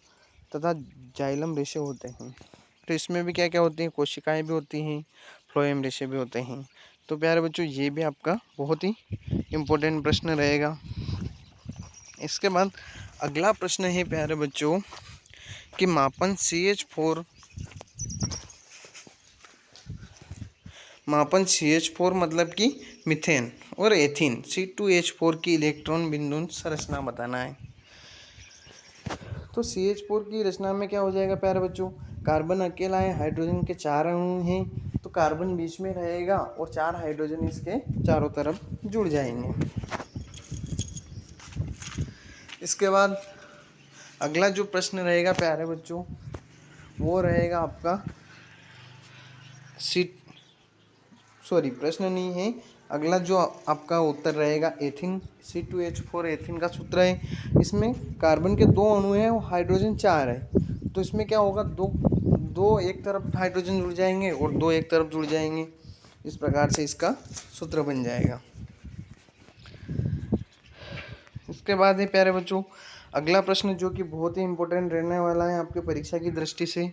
तथा जाइलम रेशे होते हैं। तो इसमें भी क्या क्या होती हैं, कोशिकाएं भी होती हैं, फ्लोएम रेशे भी होते हैं। तो प्यारे बच्चों, ये भी आपका बहुत ही इम्पोर्टेंट प्रश्न रहेगा। इसके बाद अगला प्रश्न है प्यारे बच्चों कि मापन CH4 मतलब कि मीथेन और एथीन C2H4 की इलेक्ट्रॉन बिंदु संरचना बताना है। तो CH4 की रचना में क्या हो जाएगा प्यारे बच्चों, कार्बन अकेला है, हाइड्रोजन के 4 अणु हैं, तो कार्बन बीच में रहेगा और 4 हाइड्रोजन इसके चारों तरफ जुड़ जाएंगे। इसके बाद अगला जो प्रश्न रहेगा प्यारे बच्चों, वो रहेगा आपका प्रश्न नहीं है, अगला जो आपका उत्तर रहेगा एथिन C2H4 एथिन का सूत्र है। इसमें कार्बन के 2 अणु हैं और हाइड्रोजन 4 है, तो इसमें क्या होगा, दो एक तरफ हाइड्रोजन जुड़ जाएंगे और 2 एक तरफ जुड़ जाएंगे। इस प्रकार से इसका सूत्र बन जाएगा। इसके बाद है प्यारे बच्चों अगला प्रश्न जो कि बहुत ही इम्पोर्टेंट रहने वाला है आपके परीक्षा की दृष्टि से,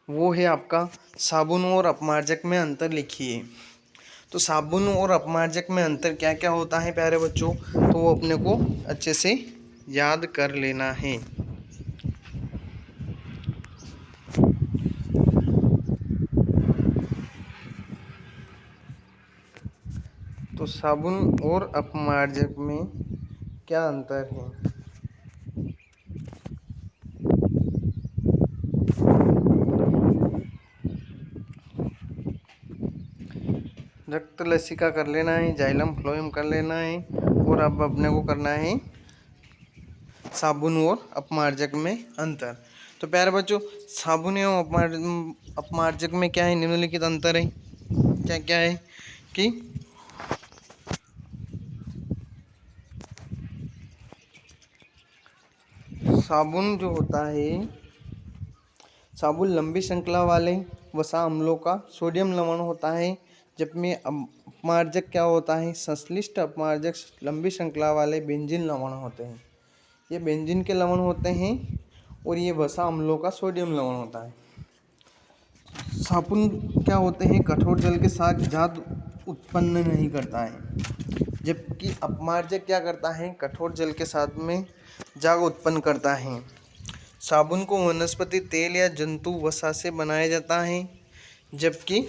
वो है आपका साबुन और अपमार्जक में अंतर लिखिए। तो साबुन और अपमार्जक में अंतर क्या क्या होता है प्यारे बच्चों, तो वो अपने को अच्छे से याद कर लेना है। तो साबुन और अपमार्जक में क्या अंतर है। रक्त लसिका कर लेना है, जाइलम फ्लोएम कर लेना है, और अब अपने को करना है साबुन और अपमार्जक में अंतर। तो प्यारे बच्चों, साबुन एवं अपमार्जक में क्या है, निम्नलिखित अंतर है। क्या क्या है कि साबुन जो होता है, साबुन लंबी श्रृंखला वाले वसा अम्लों का सोडियम लवण होता है, जबकि अपमार्जक क्या होता है, संश्लिष्ट अपमार्जक लंबी श्रृंखला वाले बेंजीन लवण होते हैं। ये बेंजीन के लवण होते हैं और ये वसा अम्लों का सोडियम लवण होता है। साबुन क्या होते हैं, कठोर जल के साथ जाद उत्पन्न नहीं करता है, जबकि अपमार्जक क्या करता है, कठोर जल के साथ में जाग उत्पन्न करता है। साबुन को वनस्पति तेल या जंतु वसा से बनाया जाता है, जबकि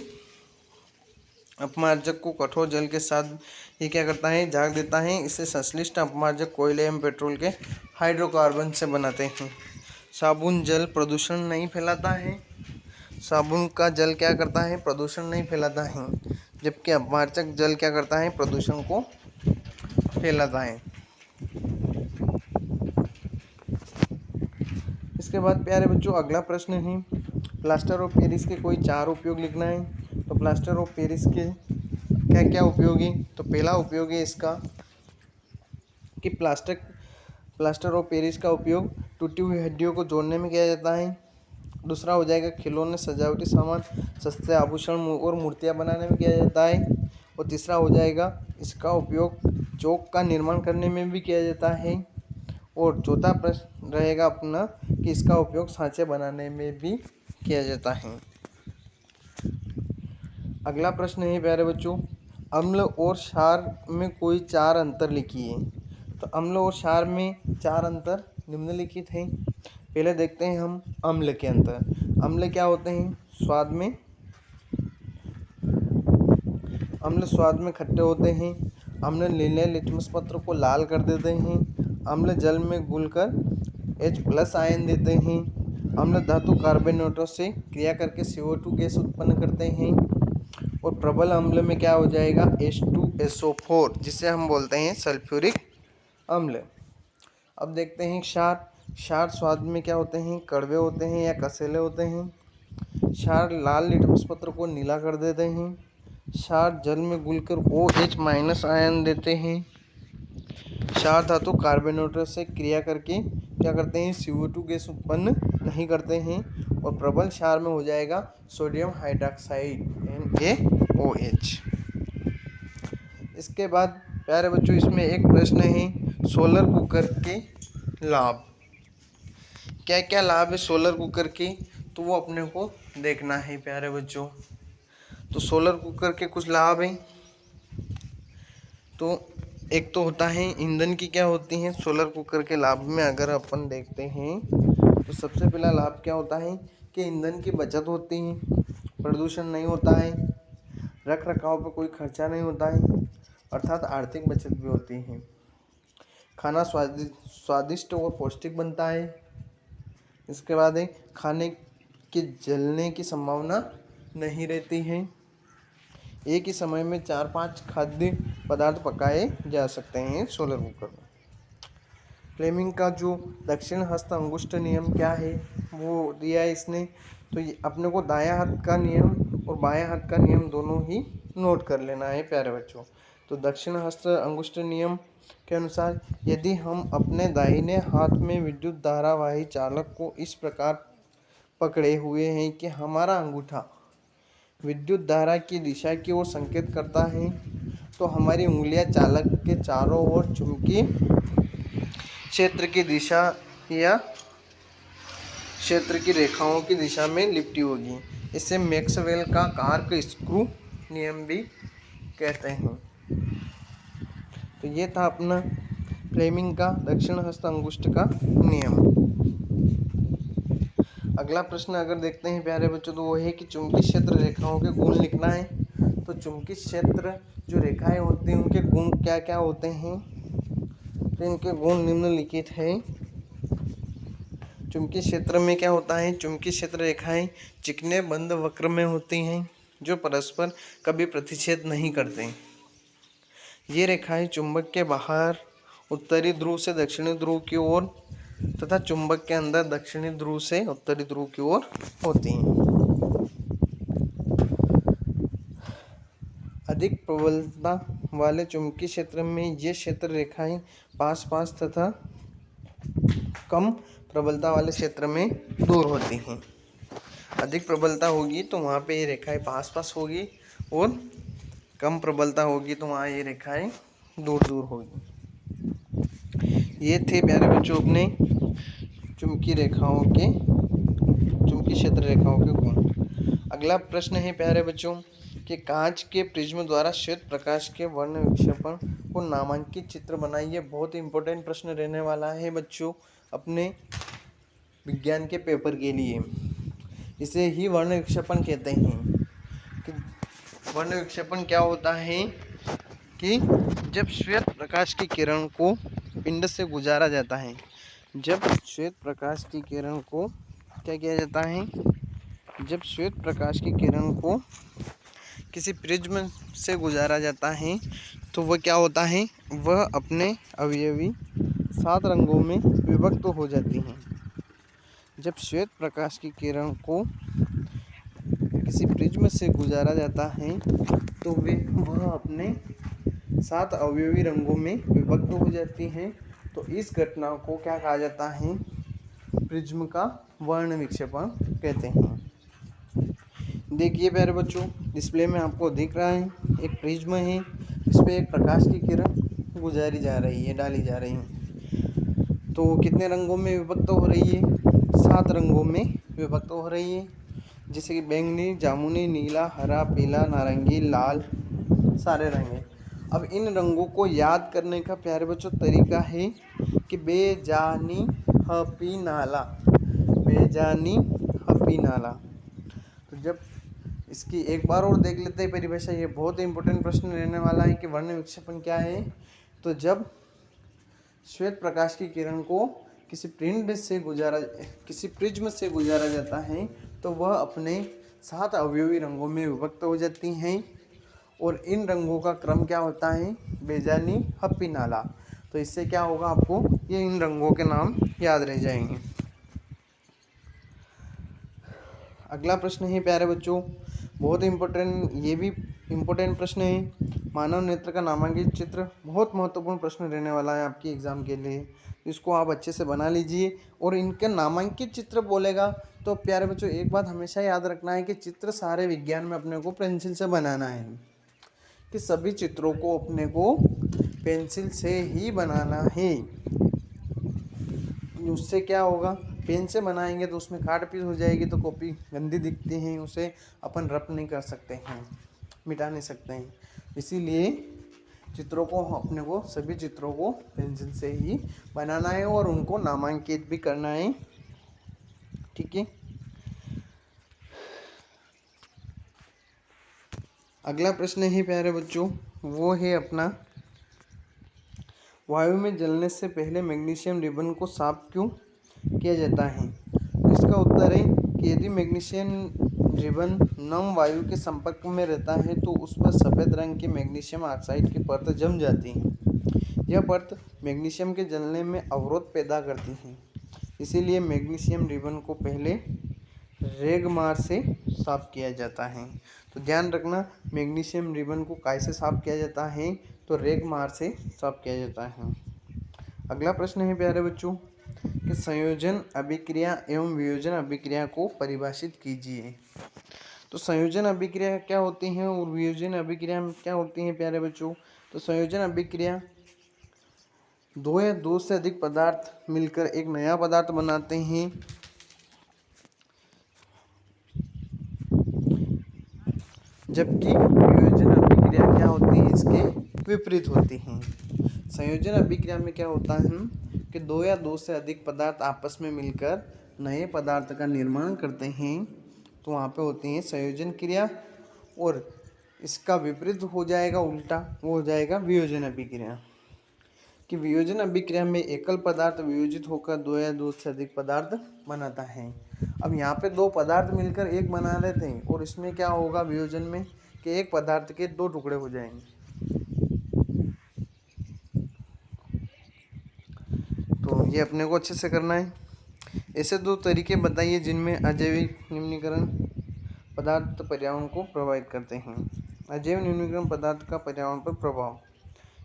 अपमार्जक को कठोर जल के साथ ये क्या करता है, जाग देता है। इसे संश्लिष्ट अपमार्जक कोयले एवं पेट्रोल के हाइड्रोकार्बन से बनाते हैं। साबुन जल प्रदूषण नहीं फैलाता है, साबुन का जल क्या करता है, प्रदूषण नहीं फैलाता है, जबकि अपमार्जक जल क्या करता है, प्रदूषण को फैलाता है। इसके बाद प्यारे बच्चों अगला प्रश्न है, प्लास्टर ऑफ पेरिस के कोई 4 उपयोग लिखना है। तो प्लास्टर ऑफ पेरिस के क्या क्या उपयोग है, तो पहला उपयोग है इसका कि प्लास्टर ऑफ पेरिस का उपयोग टूटी हुई हड्डियों को जोड़ने में किया जाता है। दूसरा हो जाएगा खिलौने, सजावटी सामान, सस्ते आभूषण और मूर्तियां बनाने में किया जाता है। और तीसरा हो जाएगा इसका उपयोग चौक का निर्माण करने में भी किया जाता है। और चौथा प्रश्न रहेगा अपना कि इसका उपयोग सांचे बनाने में भी किया जाता है। अगला प्रश्न है प्यारे बच्चों, अम्ल और क्षार में कोई 4 अंतर लिखिए। तो अम्ल और क्षार में 4 अंतर निम्नलिखित हैं। पहले देखते हैं हम अम्ल के अंतर। अम्ल क्या होते हैं, अम्ल स्वाद में खट्टे होते हैं। अम्ल नीले लिटमस पत्र को लाल कर देते हैं। अम्ल जल में घुलकर H+ आयन देते हैं। अम्ल धातु कार्बोनेटों से क्रिया करके CO2 गैस उत्पन्न करते हैं। और प्रबल अम्ल में क्या हो जाएगा, H2SO4, जिसे हम बोलते हैं सल्फ्यूरिक अम्ल। अब देखते हैं क्षार। स्वाद में क्या होते हैं, कड़वे होते हैं या कसेले होते हैं। क्षार लाल लिटमस पत्र को नीला कर देते हैं। क्षार जल में घुलकर OH- आयन देते हैं। क्षार धातु कार्बोनेटर से क्रिया करके क्या करते हैं, CO2 गैस उत्पन्न नहीं करते हैं। और प्रबल क्षार में हो जाएगा सोडियम हाइड्रोक्साइड NaOH। इसके बाद प्यारे बच्चों इसमें एक प्रश्न है, सोलर कुकर के लाभ। क्या क्या लाभ है सोलर कुकर के, तो वो अपने को देखना है प्यारे बच्चों। तो सोलर कुकर के कुछ लाभ हैं। तो एक तो होता है ईंधन की क्या होती है सोलर कुकर के लाभ में अगर अपन देखते हैं तो सबसे पहला लाभ क्या होता है कि ईंधन की बचत होती है, प्रदूषण नहीं होता है, रख रखाव पर कोई खर्चा नहीं होता है, अर्थात आर्थिक बचत भी होती है। खाना स्वादिष्ट और पौष्टिक बनता है। इसके बाद है खाने के जलने की संभावना नहीं रहती है। एक ही समय में 4-5 खाद्य पदार्थ पकाए जा सकते हैं सोलर कुकर में। फ्लेमिंग का जो दक्षिण हस्त अंगुष्ठ नियम क्या है वो दिया है इसने। तो ये अपने को दायां हाथ का नियम और बायां हाथ का नियम दोनों ही नोट कर लेना है प्यारे बच्चों। तो दक्षिण हस्त अंगुष्ठ नियम के अनुसार यदि हम अपने दाहिने हाथ में विद्युत धारावाही चालक को इस प्रकार पकड़े हुए हैं कि हमारा अंगूठा विद्युत धारा की दिशा की ओर संकेत करता है, तो हमारी उंगलियां चालक के चारों ओर चुंबकीय क्षेत्र की दिशा या क्षेत्र की रेखाओं की दिशा में लिपटी होगी। इसे मैक्सवेल का कार्क स्क्रू नियम भी कहते हैं। तो ये था अपना फ्लेमिंग का दक्षिण हस्त अंगुष्ठ का नियम। अगला प्रश्न अगर देखते हैं प्यारे बच्चों तो वो है कि चुंबकीय क्षेत्र रेखाओं के गुण लिखना है। तो चुंबकीय क्षेत्र जो रेखाएं होती हैं उनके गुण क्या क्या होते हैं, तो इनके गुण निम्नलिखित है। चुंबकीय क्षेत्र में क्या होता है, चुंबकीय क्षेत्र रेखाएं चिकने बंद वक्र में होती हैं जो परस्पर कभी प्रतिच्छेद नहीं करते। ये रेखाएं चुंबक के बाहर उत्तरी ध्रुव से दक्षिणी ध्रुव की ओर तथा चुंबक के अंदर दक्षिणी ध्रुव से उत्तरी ध्रुव की ओर होती हैं। अधिक प्रबलता वाले चुंबकीय क्षेत्र में ये क्षेत्र रेखाएं पास पास तथा कम प्रबलता वाले क्षेत्र में दूर होती हैं। अधिक प्रबलता होगी तो वहाँ पे ये रेखाएं पास पास होगी और कम प्रबलता होगी तो वहाँ ये रेखाएं दूर दूर होगी। ये थे प्यारे बच्चों अपने चुंबकीय क्षेत्र रेखाओं के गुण। अगला प्रश्न है प्यारे बच्चों कि कांच के प्रिज्म द्वारा श्वेत प्रकाश के वर्ण विक्षेपण को नामांकित चित्र बनाइए। बहुत इंपॉर्टेंट प्रश्न रहने वाला है बच्चों अपने विज्ञान के पेपर के लिए। इसे ही वर्ण विक्षेपण कहते हैं। कि वर्ण विक्षेपण क्या होता है कि जब श्वेत प्रकाश की किरण को पिंड से गुजारा जाता है, जब श्वेत प्रकाश की किरण को क्या किया जाता है, जब श्वेत प्रकाश की किरण को किसी प्रिज्म से गुजारा जाता है तो वह क्या होता है, वह अपने अवयवी 7 रंगों में विभक्त हो जाती हैं। जब श्वेत प्रकाश की किरण को किसी प्रिज्म से गुजारा जाता है तो वह अपने 7 अवयवी रंगों में विभक्त हो जाती हैं। तो इस घटना को क्या कहा जाता है, प्रिज्म का वर्ण विक्षेपण कहते हैं। देखिए प्यारे बच्चों डिस्प्ले में आपको दिख रहा है एक प्रिज्म है, इस पे एक प्रकाश की किरण गुजारी जा रही है, डाली जा रही है। तो कितने रंगों में विभक्त हो रही है, 7 रंगों में विभक्त हो रही है, जैसे कि बैंगनी, जामुनी, नीला, हरा, पीला, नारंगी, लाल, सारे रंग हैं। अब इन रंगों को याद करने का प्यारे बच्चों तरीका है कि बेजानी हपी नाला, बेजानी हपी नाला। तो जब इसकी एक बार और देख लेते हैं परिभाषा, ये बहुत इंपॉर्टेंट प्रश्न रहने वाला है कि वर्ण विक्षेपण क्या है। तो जब श्वेत प्रकाश की किरण को किसी प्रिज्म से गुजारा जाता है तो वह अपने 7 अवयवी रंगों में विभक्त हो जाती हैं। और इन रंगों का क्रम क्या होता है, बेजानी हप्पी नाला। तो इससे क्या होगा, आपको ये इन रंगों के नाम याद रह जाएंगे। अगला प्रश्न है प्यारे बच्चों, बहुत इम्पोर्टेंट, ये भी इम्पोर्टेंट प्रश्न है। मानव नेत्र का नामांकित चित्र, बहुत महत्वपूर्ण प्रश्न रहने वाला है आपकी एग्जाम के लिए। इसको आप अच्छे से बना लीजिए। और इनके नामांकित चित्र बोलेगा तो प्यारे बच्चों एक बात हमेशा याद रखना है कि चित्र सारे विज्ञान में अपने को पेंसिल से बनाना है, कि सभी चित्रों को अपने को पेंसिल से ही बनाना है। उससे क्या होगा, पेन से बनाएंगे तो उसमें काट पीट हो जाएगी तो कॉपी गंदी दिखती है, उसे अपन रफ नहीं कर सकते हैं, मिटा नहीं सकते हैं। इसीलिए चित्रों को अपने को सभी चित्रों को पेंसिल से ही बनाना है और उनको नामांकित भी करना है। ठीक है। अगला प्रश्न है प्यारे बच्चों, वो है अपना, वायु में जलने से पहले मैग्नीशियम रिबन को साफ क्यों किया जाता है? तो इसका उत्तर है कि यदि मैग्नीशियम रिबन नम वायु के संपर्क में रहता है तो उस पर सफ़ेद रंग की मैग्नीशियम ऑक्साइड की परत जम जाती है। यह परत मैग्नीशियम के जलने में अवरोध पैदा करती है। इसीलिए मैग्नीशियम रिबन को पहले रेगमार से साफ किया जाता है। तो ध्यान रखना, मैग्नीशियम रिबन को कैसे साफ किया जाता है? तो रेगमार से साफ किया जाता है। अगला प्रश्न है प्यारे बच्चों कि संयोजन अभिक्रिया एवं वियोजन अभिक्रिया को परिभाषित कीजिए। तो संयोजन अभिक्रिया क्या होती है और वियोजन अभिक्रिया क्या होती है प्यारे बच्चों? तो संयोजन अभिक्रिया दो या दो से अधिक पदार्थ मिलकर एक नया पदार्थ बनाते हैं, जबकि वियोजन अभिक्रिया क्या होती है, इसके विपरीत होती हैं। संयोजन अभिक्रिया में क्या होता है कि दो या दो से अधिक पदार्थ आपस में मिलकर नए पदार्थ का निर्माण करते हैं, तो वहाँ पे होती है संयोजन क्रिया। और इसका विपरीत हो जाएगा, उल्टा, वो हो जाएगा वियोजन अभिक्रिया। कि वियोजन अभिक्रिया में एकल पदार्थ वियोजित होकर दो या दो से अधिक पदार्थ बनाता है। अब यहाँ पे दो पदार्थ मिलकर एक बना रहे थे और इसमें क्या होगा वियोजन में कि एक पदार्थ के दो टुकड़े हो जाएंगे। तो ये अपने को अच्छे से करना है। ऐसे दो तरीके बताइए जिनमें अजैविक न्यूनीकरण पदार्थ पर्यावरण को प्रभावित करते हैं। अजैव न्यूनीकरण पदार्थ का पर्यावरण पर प्रभाव,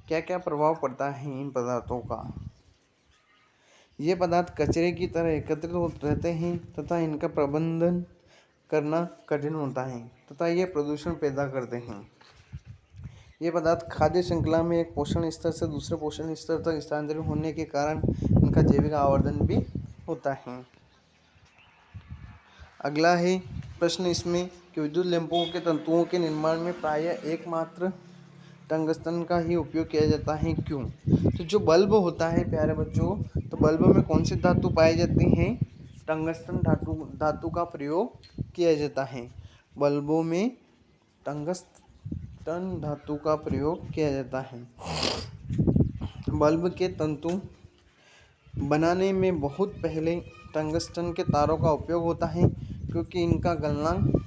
क्या क्या प्रभाव पड़ता है इन पदार्थों का? ये पदार्थ कचरे की तरह एकत्रित रहते हैं तथा इनका प्रबंधन करना कठिन होता है तथा ये प्रदूषण पैदा करते हैं। ये पदार्थ खाद्य श्रृंखला में एक पोषण स्तर से दूसरे पोषण स्तर तक स्थानांतरित होने के कारण इनका जैविक आवर्धन भी होता है। अगला है प्रश्न इसमें कि विद्युत लैंपों के तंतुओं के निर्माण में प्रायः एकमात्र टंगस्टन का ही उपयोग किया जाता है, क्यों? तो जो बल्ब होता है प्यारे बच्चों, तो बल्ब में कौन सी धातु पाई जाती है? टंगस्टन धातु का प्रयोग किया जाता है। बल्बों में टंगस्टन धातु का प्रयोग किया जाता है। बल्ब के तंतु बनाने में बहुत पहले टंगस्टन के तारों का उपयोग होता है क्योंकि इनका गलनांक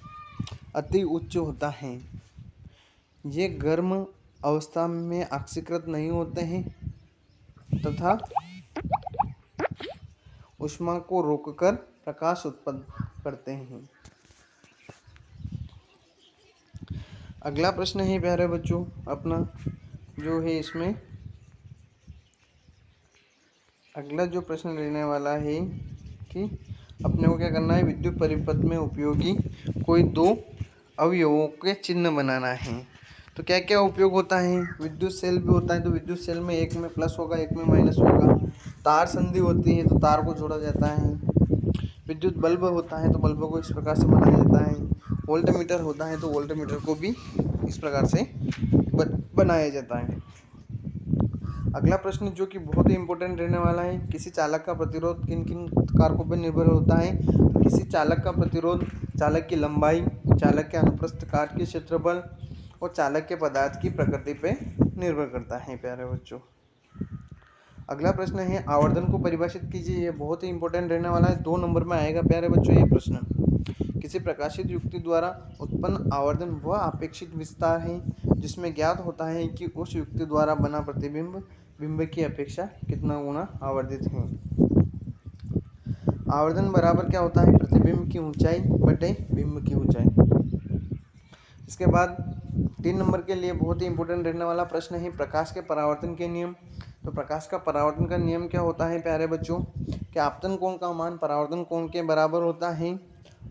अति उच्च होता है। ये गर्म अवस्था में ऑक्सीकृत नहीं होते हैं तथा ऊष्मा को रोककर प्रकाश उत्पन्न करते हैं। अगला प्रश्न है प्यारे बच्चों अपना जो है इसमें अगला जो प्रश्न लेने वाला है कि अपने को क्या करना है, विद्युत परिपथ में उपयोगी कोई दो अवयवों के चिन्ह बनाना है। तो क्या क्या उपयोग होता है? विद्युत सेल भी होता है, तो विद्युत सेल में एक में प्लस होगा एक में माइनस होगा। तार संधि होती है तो तार को जोड़ा जाता है। विद्युत बल्ब होता है तो बल्ब को इस प्रकार से बनाया जाता है। वोल्टमीटर होता है तो वोल्टमीटर को भी इस प्रकार से बनाया जाता है। अगला प्रश्न जो कि बहुत ही इंपॉर्टेंट रहने वाला है, किसी चालक का प्रतिरोध किन किन कारकों पर निर्भर होता है? तो किसी चालक का प्रतिरोध चालक की लंबाई, चालक के अनुप्रस्थ काट के क्षेत्रफल और चालक के पदार्थ की प्रकृति पे निर्भर करता है प्यारे बच्चों। अगला प्रश्न है आवर्धन को परिभाषित कीजिए। ये बहुत ही इंपॉर्टेंट रहने वाला है, 2 नंबर में आएगा प्यारे बच्चों ये प्रश्न। किसी प्रकाशित युक्ति द्वारा उत्पन्न आवर्धन वह अपेक्षित विस्तार है जिसमें ज्ञात होता है कि उस युक्ति द्वारा बना प्रतिबिंब बिंब की अपेक्षा कितना गुना आवर्धित है। आवर्धन बराबर क्या होता है, प्रतिबिंब की ऊंचाई बटे बिंब की ऊंचाई। इसके बाद 3 नंबर के लिए बहुत ही इंपॉर्टेंट रहने वाला प्रश्न है प्रकाश के परावर्तन के नियम। तो प्रकाश का परावर्तन का नियम क्या होता है प्यारे बच्चों, कि आपतन कोण का मान परावर्तन कोण के बराबर होता है।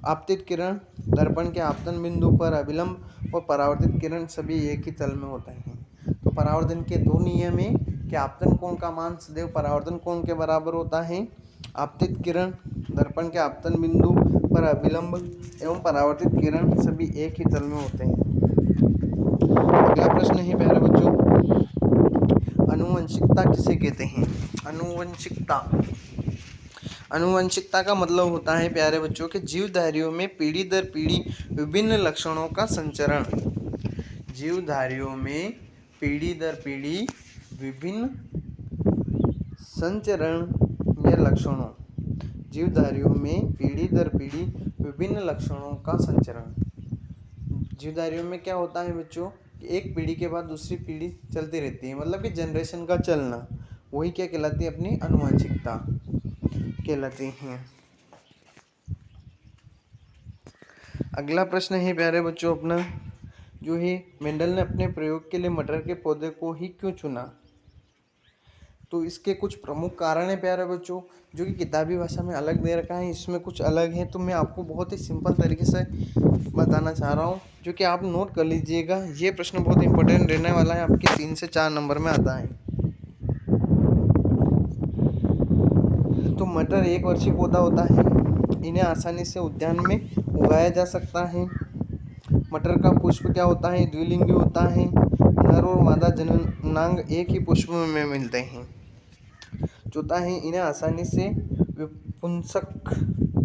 आपतित किरण दर्पण के आपतन बिंदु पर अभिलंब और परावर्तित किरण सभी एक ही तल में होते हैं। तो परावर्तन के 2 नियम है कि आपतन कोण का मान सदैव परावर्तन कोण के बराबर होता है। आपतित किरण दर्पण के आपतन बिंदु पर अभिलंब एवं परावर्तित किरण सभी एक ही तल में होते हैं। अगला प्रश्न है प्यारे बच्चों, आनुवंशिकता किसे कहते हैं। आनुवंशिकता का मतलब होता है प्यारे बच्चों के जीवधारियों में पीढ़ी दर पीढ़ी विभिन्न लक्षणों का संचरण। जीवधारियों में पीढ़ी दर पीढ़ी विभिन्न संचरण या लक्षणों, जीवधारियों में पीढ़ी दर पीढ़ी विभिन्न लक्षणों का संचरण। जीवधारियों में क्या होता है बच्चों, एक पीढ़ी के बाद दूसरी पीढ़ी चलती रहती है, मतलब कि जनरेशन का चलना, वही क्या कहलाती है, अपनी आनुवंशिकता कहलाती हैं। अगला प्रश्न है प्यारे बच्चों अपना जो है, मेंडल ने अपने प्रयोग के लिए मटर के पौधे को ही क्यों चुना। तो इसके कुछ प्रमुख कारण है प्यारे बच्चों, जो कि किताबी भाषा में अलग दे रखा है, इसमें कुछ अलग है। तो मैं आपको बहुत ही सिंपल तरीके से बताना चाह रहा हूँ, जो कि आप नोट कर लीजिएगा। ये प्रश्न बहुत इंपॉर्टेंट रहने वाला है, आपके 3 से 4 नंबर में आता है। तो मटर एक वर्षीय पौधा होता है, इन्हें आसानी से उद्यान में उगाया जा सकता है। मटर का पुष्प क्या होता है, द्विलिंगी होता है। नर और मादा जननांग एक ही पुष्प में मिलते हैं। चौथा है, इन्हें आसानी से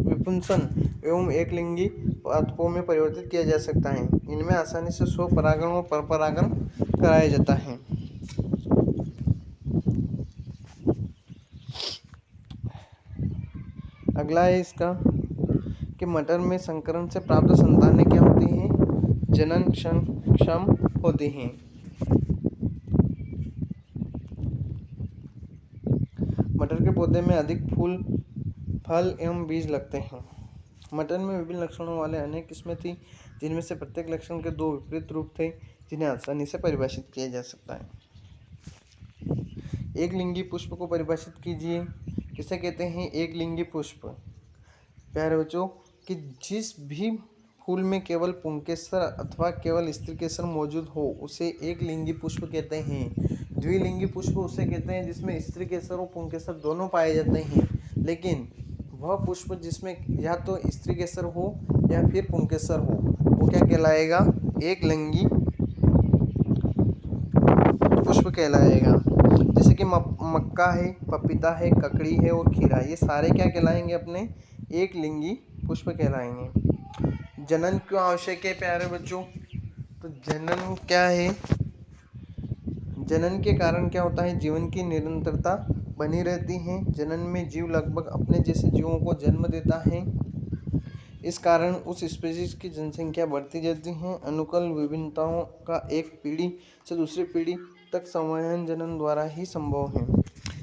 विपुंसन एवं एक लिंगी पादपों में परिवर्तित किया जा सकता है। इनमें आसानी से स्वपरागण और परपरागण कराया जाता है। अगला है इसका कि मटर में संकरण से प्राप्त संतानें क्या होती हैं, जनन क्षम होती हैं। मटर के पौधे में अधिक फूल फल एवं बीज लगते हैं। मटर में विभिन्न लक्षणों वाले अनेक किस्में थी, जिनमें से प्रत्येक लक्षण के 2 विपरीत रूप थे, जिन्हें आसानी से परिभाषित किया जा सकता है। एक लिंगी पुष्प को परिभाषित कीजिए। किसे कहते हैं एक लिंगी पुष्प। प्यारे बच्चों कि जिस भी फूल में केवल पुंकेसर अथवा केवल स्त्री केसर मौजूद हो उसे एक लिंगी पुष्प कहते हैं। द्विलिंगी पुष्प उसे कहते हैं जिसमें स्त्री केसर और पुंकेसर दोनों पाए जाते हैं, लेकिन वह पुष्प जिसमें या तो स्त्री केसर हो या फिर पुंकेसर हो वो क्या कहलाएगा, एक लिंगी पुष्प कहलाएगा। जैसे कि मक्का है, पपीता है, ककड़ी है और खीरा, ये सारे क्या कहलाएंगे, अपने एक लिंगी पुष्प कहलाएंगे। जनन क्यों आवश्यक है प्यारे बच्चों, तो जनन क्या है, जनन के कारण क्या होता है, जीवन की निरंतरता बनी रहती है। जनन में जीव लगभग अपने जैसे जीवों को जन्म देता है, इस कारण उस स्पीशीज की जनसंख्या बढ़ती जाती है। अनुकूल विभिन्नताओं का एक पीढ़ी से दूसरी पीढ़ी तक संवहन जनन द्वारा ही संभव है।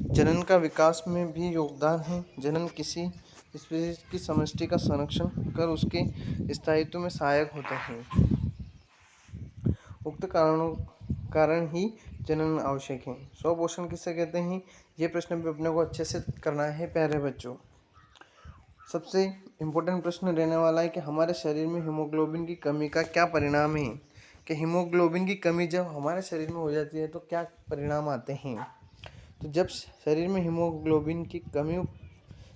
जनन का विकास में भी योगदान है। जनन किसी स्पीशीज की समष्टि का संरक्षण कर उसके स्थायित्व में सहायक होता है। उक्त कारण ही जनन आवश्यक है। स्वपोषण किसे कहते हैं, ये प्रश्न भी अपने को अच्छे से करना है प्यारे बच्चों। सबसे इम्पोर्टेंट प्रश्न रहने वाला है कि हमारे शरीर में हीमोग्लोबिन की कमी का क्या परिणाम है, कि हीमोग्लोबिन की कमी जब हमारे शरीर में हो जाती है तो क्या परिणाम आते हैं। तो जब शरीर में हीमोग्लोबिन की कमी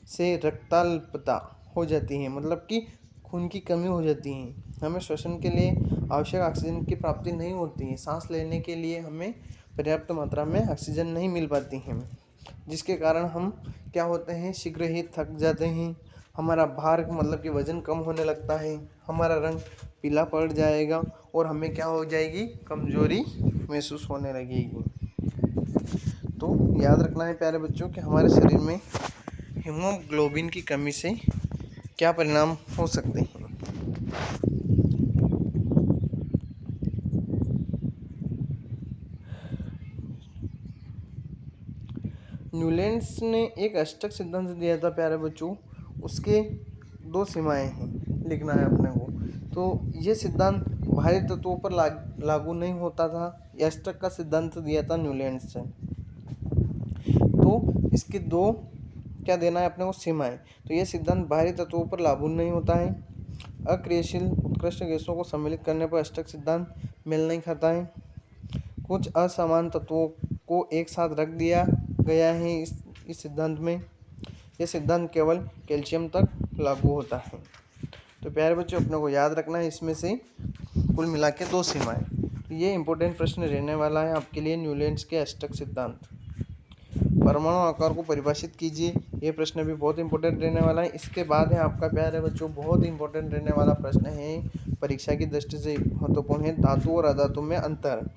से रक्ताल्पता हो जाती है, मतलब कि खून की कमी हो जाती है, हमें श्वसन के लिए आवश्यक ऑक्सीजन की प्राप्ति नहीं होती है, सांस लेने के लिए हमें पर्याप्त मात्रा में ऑक्सीजन नहीं मिल पाती है, जिसके कारण हम क्या होते हैं, शीघ्र ही थक जाते हैं। हमारा भार मतलब कि वजन कम होने लगता है, हमारा रंग पीला पड़ जाएगा और हमें क्या हो जाएगी, कमजोरी महसूस होने लगेगी। तो याद रखना है प्यारे बच्चों कि हमारे शरीर में हीमोग्लोबिन की कमी से क्या परिणाम हो सकते हैं। न्यूलैंड्स ने एक अष्टक सिद्धांत दिया था प्यारे बच्चों, उसके दो सीमाएं हैं, लिखना है अपने को। तो ये सिद्धांत बाहरी तत्वों पर लागू नहीं होता था। एस्टक का सिद्धांत दिया था न्यूलैंड से। तो इसके दो क्या देना है अपने को, सीमाएं। तो ये सिद्धांत बाहरी तत्वों पर लागू नहीं होता है। अक्रियाशील उत्कृष्ट गैसों को सम्मिलित करने पर एस्टक सिद्धांत मेल नहीं खाता है। कुछ असमान तत्वों को एक साथ रख दिया गया है इस सिद्धांत में। यह सिद्धांत केवल कैल्शियम तक लागू होता है। तो प्यारे बच्चों, अपने को याद रखना है इसमें से कुल मिला के दो सीमाएं। तो ये इंपॉर्टेंट प्रश्न रहने वाला है आपके लिए, न्यूलैंड्स के एस्टक सिद्धांत। परमाणु आकार को परिभाषित कीजिए, ये प्रश्न भी बहुत इंपॉर्टेंट रहने वाला है। इसके बाद है आपका प्यारे बच्चों बहुत इंपॉर्टेंट रहने वाला प्रश्न है, परीक्षा की दृष्टि से महत्वपूर्ण है, धातु और अधातु में अंतर।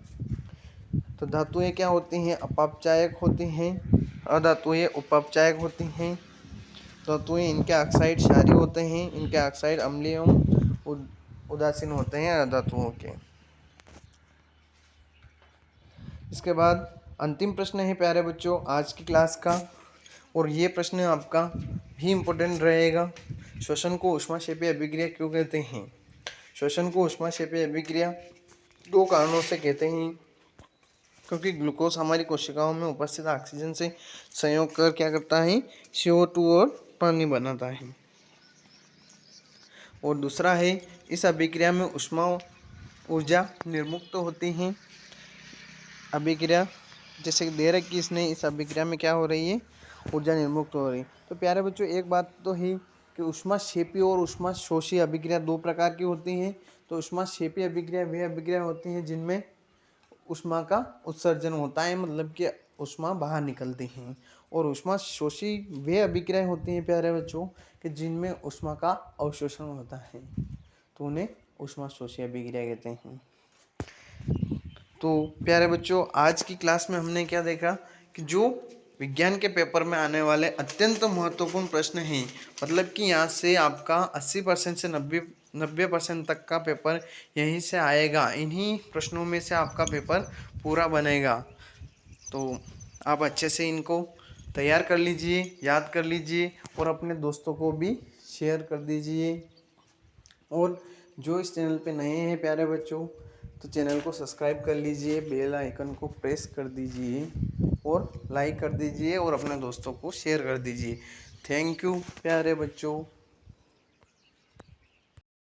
तो धातुएं क्या होती हैं, अपचायक होती हैं। अधातुएं उपचायक होती हैं। धातुएं इनके ऑक्साइड क्षारीय होते हैं, इनके ऑक्साइड अम्लीय एवं उदासीन होते हैं अधातुओं के। इसके बाद अंतिम प्रश्न है प्यारे बच्चों आज की क्लास का, और ये प्रश्न आपका भी इम्पोर्टेंट रहेगा। श्वसन को ऊष्माक्षेपीय अभिक्रिया क्यों कहते हैं? श्वसन को ऊष्माक्षेपीय अभिक्रिया दो कारणों से कहते हैं। क्योंकि ग्लूकोज हमारी कोशिकाओं में उपस्थित ऑक्सीजन से संयोग कर क्या करता है, CO2 और पानी बनाता है। और दूसरा है इस अभिक्रिया में ऊष्मा ऊर्जा निर्मुक्त होती है। अभिक्रिया जैसे दे रखी इसने, इस अभिक्रिया में क्या हो रही है, ऊर्जा निर्मुक्त हो रही है। तो प्यारे बच्चों एक बात तो है कि ऊष्माक्षेपी और ऊष्माशोषी अभिक्रिया दो प्रकार की होती हैं। तो ऊष्माक्षेपी अभिक्रिया वे अभिक्रिया होती हैं जिनमें ऊष्मा का उत्सर्जन होता है, मतलब कि ऊष्मा बाहर निकलती है। और ऊष्माशोषी वे अभिक्रियाएं होती हैं प्यारे बच्चों कि जिनमें ऊष्मा का अवशोषण होता है, तो उन्हें ऊष्माशोषी अभिक्रिया कहते हैं। तो प्यारे बच्चों आज की क्लास में हमने क्या देखा कि जो विज्ञान के पेपर में आने वाले अत्यंत महत्वपूर्ण प्रश्न हैं, मतलब कि यहाँ से आपका 80% से 90% तक का पेपर यहीं से आएगा। इन्हीं प्रश्नों में से आपका पेपर पूरा बनेगा। तो आप अच्छे से इनको तैयार कर लीजिए, याद कर लीजिए और अपने दोस्तों को भी शेयर कर दीजिए। और जो इस चैनल पे नए हैं प्यारे बच्चों, तो चैनल को सब्सक्राइब कर लीजिए, बेल आइकन को प्रेस कर दीजिए और लाइक कर दीजिए और अपने दोस्तों को शेयर कर दीजिए। थैंक यू प्यारे बच्चों।